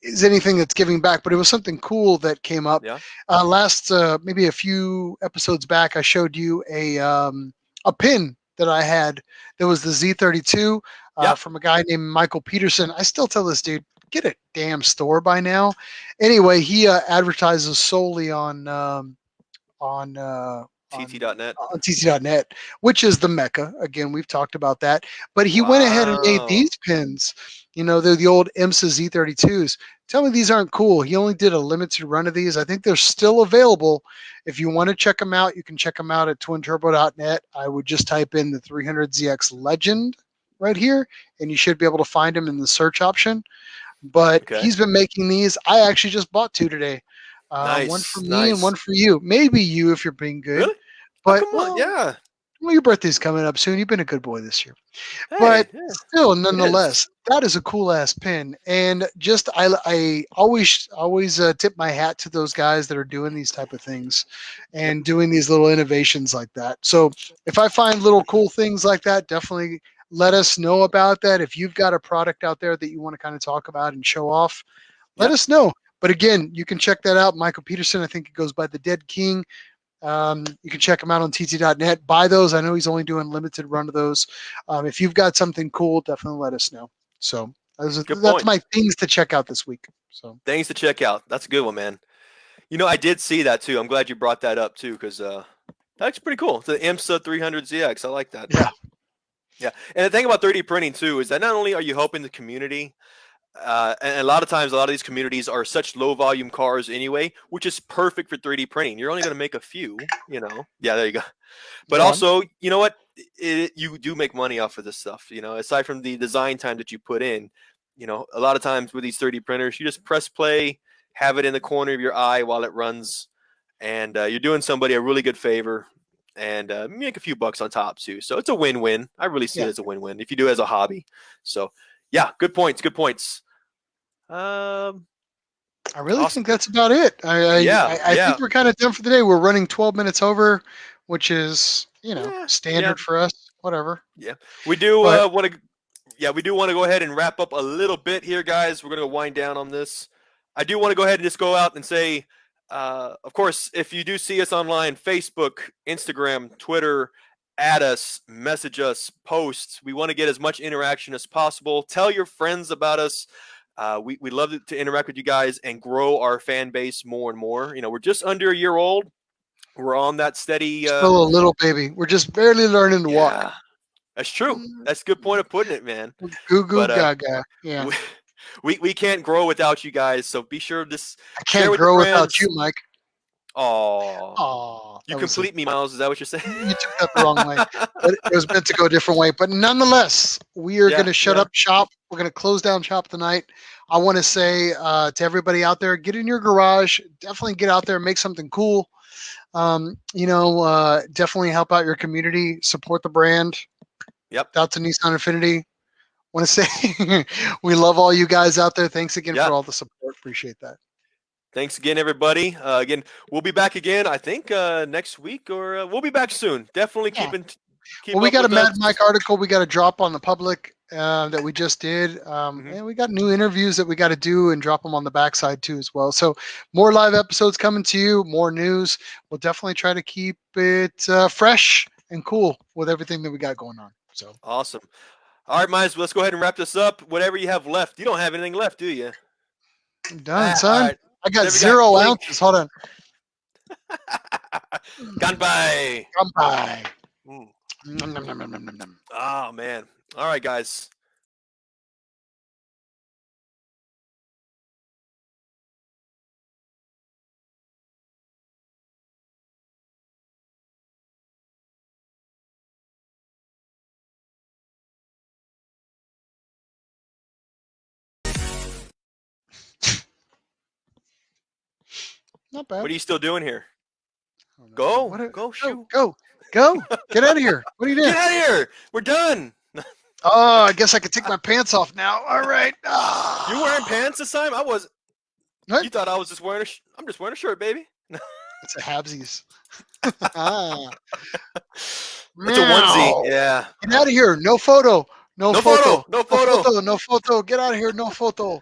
B: is anything that's giving back, but it was something cool that came up
A: Yeah.
B: last maybe a few episodes back. I showed you a pin that I had that was the Z32
A: Yeah.
B: from a guy named Michael Peterson. I still tell this dude, get a damn store by now. Anyway, he advertises solely on uh,
A: TT.net.
B: on TC.net, which is the mecca. Again, we've talked about that. But he went ahead and made
A: Wow.
B: these pins. They're the old IMSA Z32s. Tell me these aren't cool. He only did a limited run of these. I think they're still available. If you want to check them out, you can check them out at twinturbo.net. I would just type in the 300ZX Legend right here, and you should be able to find them in the search option. But
A: Okay.
B: he's been making these. I actually just bought two today. One for
A: Nice.
B: me and
A: Nice.
B: one for you. Maybe you if you're being good.
A: Really? Oh,
B: But
A: come on. Yeah.
B: your birthday's coming up soon. You've been a good boy this year. But
A: Hey. Yeah.
B: still,
A: It is.
B: nonetheless, that is a cool ass pin. And just I always tip my hat to those guys that are doing these type of things
A: Yep.
B: and doing these little innovations like that. So if I find little cool things like that, definitely let us know about that. If you've got a product out there that you want to kind of talk about and show off, let
A: Yep.
B: us know. But again, you can check that out. Michael Peterson, I think it goes by the Dead King. You can check him out on TT.net. Buy those. I know he's only doing limited run of those. If you've got something cool, definitely let us know. So
A: Good
B: that's
A: point.
B: my things to check out this week. So
A: Things to check out. That's a good one, man. I did see that too. I'm glad you brought that up too, because that's pretty cool. The IMSA 300ZX. I like that.
B: yeah,
A: Yeah. And the thing about 3D printing too is that not only are you helping the community, and a lot of times, a lot of these communities are such low volume cars anyway, which is perfect for 3D printing. You're only going to make a few. Yeah, there you go. But
B: go on.
A: also, you know what? You do make money off of this stuff. Aside from the design time that you put in, a lot of times with these 3D printers, you just press play, have it in the corner of your eye while it runs, and you're doing somebody a really good favor, and make a few bucks on top too. So it's a win-win. I really see
B: Yeah,
A: it as a win-win if you do it as a hobby. So yeah, good points. Good points. Um,
B: I really
A: awesome.
B: think that's about it.
A: Yeah,
B: I think
A: yeah,
B: we're kind of done for the day. We're running 12 minutes over, which is
A: yeah, yeah,
B: standard for us. Whatever.
A: yeah. We do
B: But
A: want to. Yeah, we do want to go ahead and wrap up a little bit here, guys. We're going to wind down on this. I do want to go ahead and just go out and say, of course, if you do see us online, Facebook, Instagram, Twitter, add us, message us, post. We want to get as much interaction as possible. Tell your friends about us. We love to interact with you guys and grow our fan base more and more. We're just under a year old. We're on that steady.
B: still a little baby. We're just barely learning to walk.
A: Yeah, that's true. That's a good point of putting it, man.
B: Goo goo
A: But
B: gaga. Yeah.
A: we, we can't grow without you guys. So be sure to
B: I
A: share
B: can't
A: with your
B: grow without
A: friends.
B: you, Mike.
A: Oh,
B: Oh,
A: you
B: that was a
A: complete me, Miles. Is that what you're saying?
B: you took that the wrong way. But it was meant to go a different way. But nonetheless, we are going
A: Yeah,
B: to shut
A: yeah,
B: up shop. We're going to close down shop tonight. I want to say to everybody out there, get in your garage. Definitely get out there and make something cool. Definitely help out your community. Support the brand.
A: yep,
B: Out to Nissan Infinity. Want to say we love all you guys out there. Thanks again
A: yeah.
B: for all the support. Appreciate that.
A: Thanks again, everybody. Again, we'll be back again. I think next week, or we'll be back soon. Definitely
B: Yeah.
A: keep
B: Well, we
A: up
B: got a
A: with us.
B: Mad Mike article we got to drop on the public that we just did.
A: Hmm.
B: And we got new interviews that we got to do and drop them on the backside too as well. So more live episodes coming to you, more news. We'll definitely try to keep it fresh and cool with everything that we got going on. So
A: Awesome. All right, Miles. Let's go ahead and wrap this up. Whatever you have left, you don't have anything left, do you?
B: I'm done,
A: All
B: son.
A: right.
B: I got
A: Whatever you got,
B: 0
A: clink.
B: ounces. Hold on.
A: Kanpai.
B: Come by.
A: Mm.
B: Nom, nom, nom, nom, nom, nom, nom.
A: Oh man. All right, guys.
B: Not
A: What
B: bad.
A: are you still doing here?
B: Oh, no, no.
A: Go,
B: What?
A: go,
B: Go,
A: shoot.
B: go, go. Get out of here. What are you doing?
A: Get out of here. We're done.
B: Oh, I guess I could take my pants off now. All right.
A: You wearing
B: Ah.
A: pants this time? I was.
B: What?
A: You thought I was just wearing I'm just wearing a shirt, baby.
B: It's a habsies. Ah.
A: It's a onesie.
B: Meow.
A: Yeah.
B: Get out of here. No photo. No
A: No
B: photo.
A: photo. No
B: No
A: photo.
B: photo. No photo. Get out of here. No photo.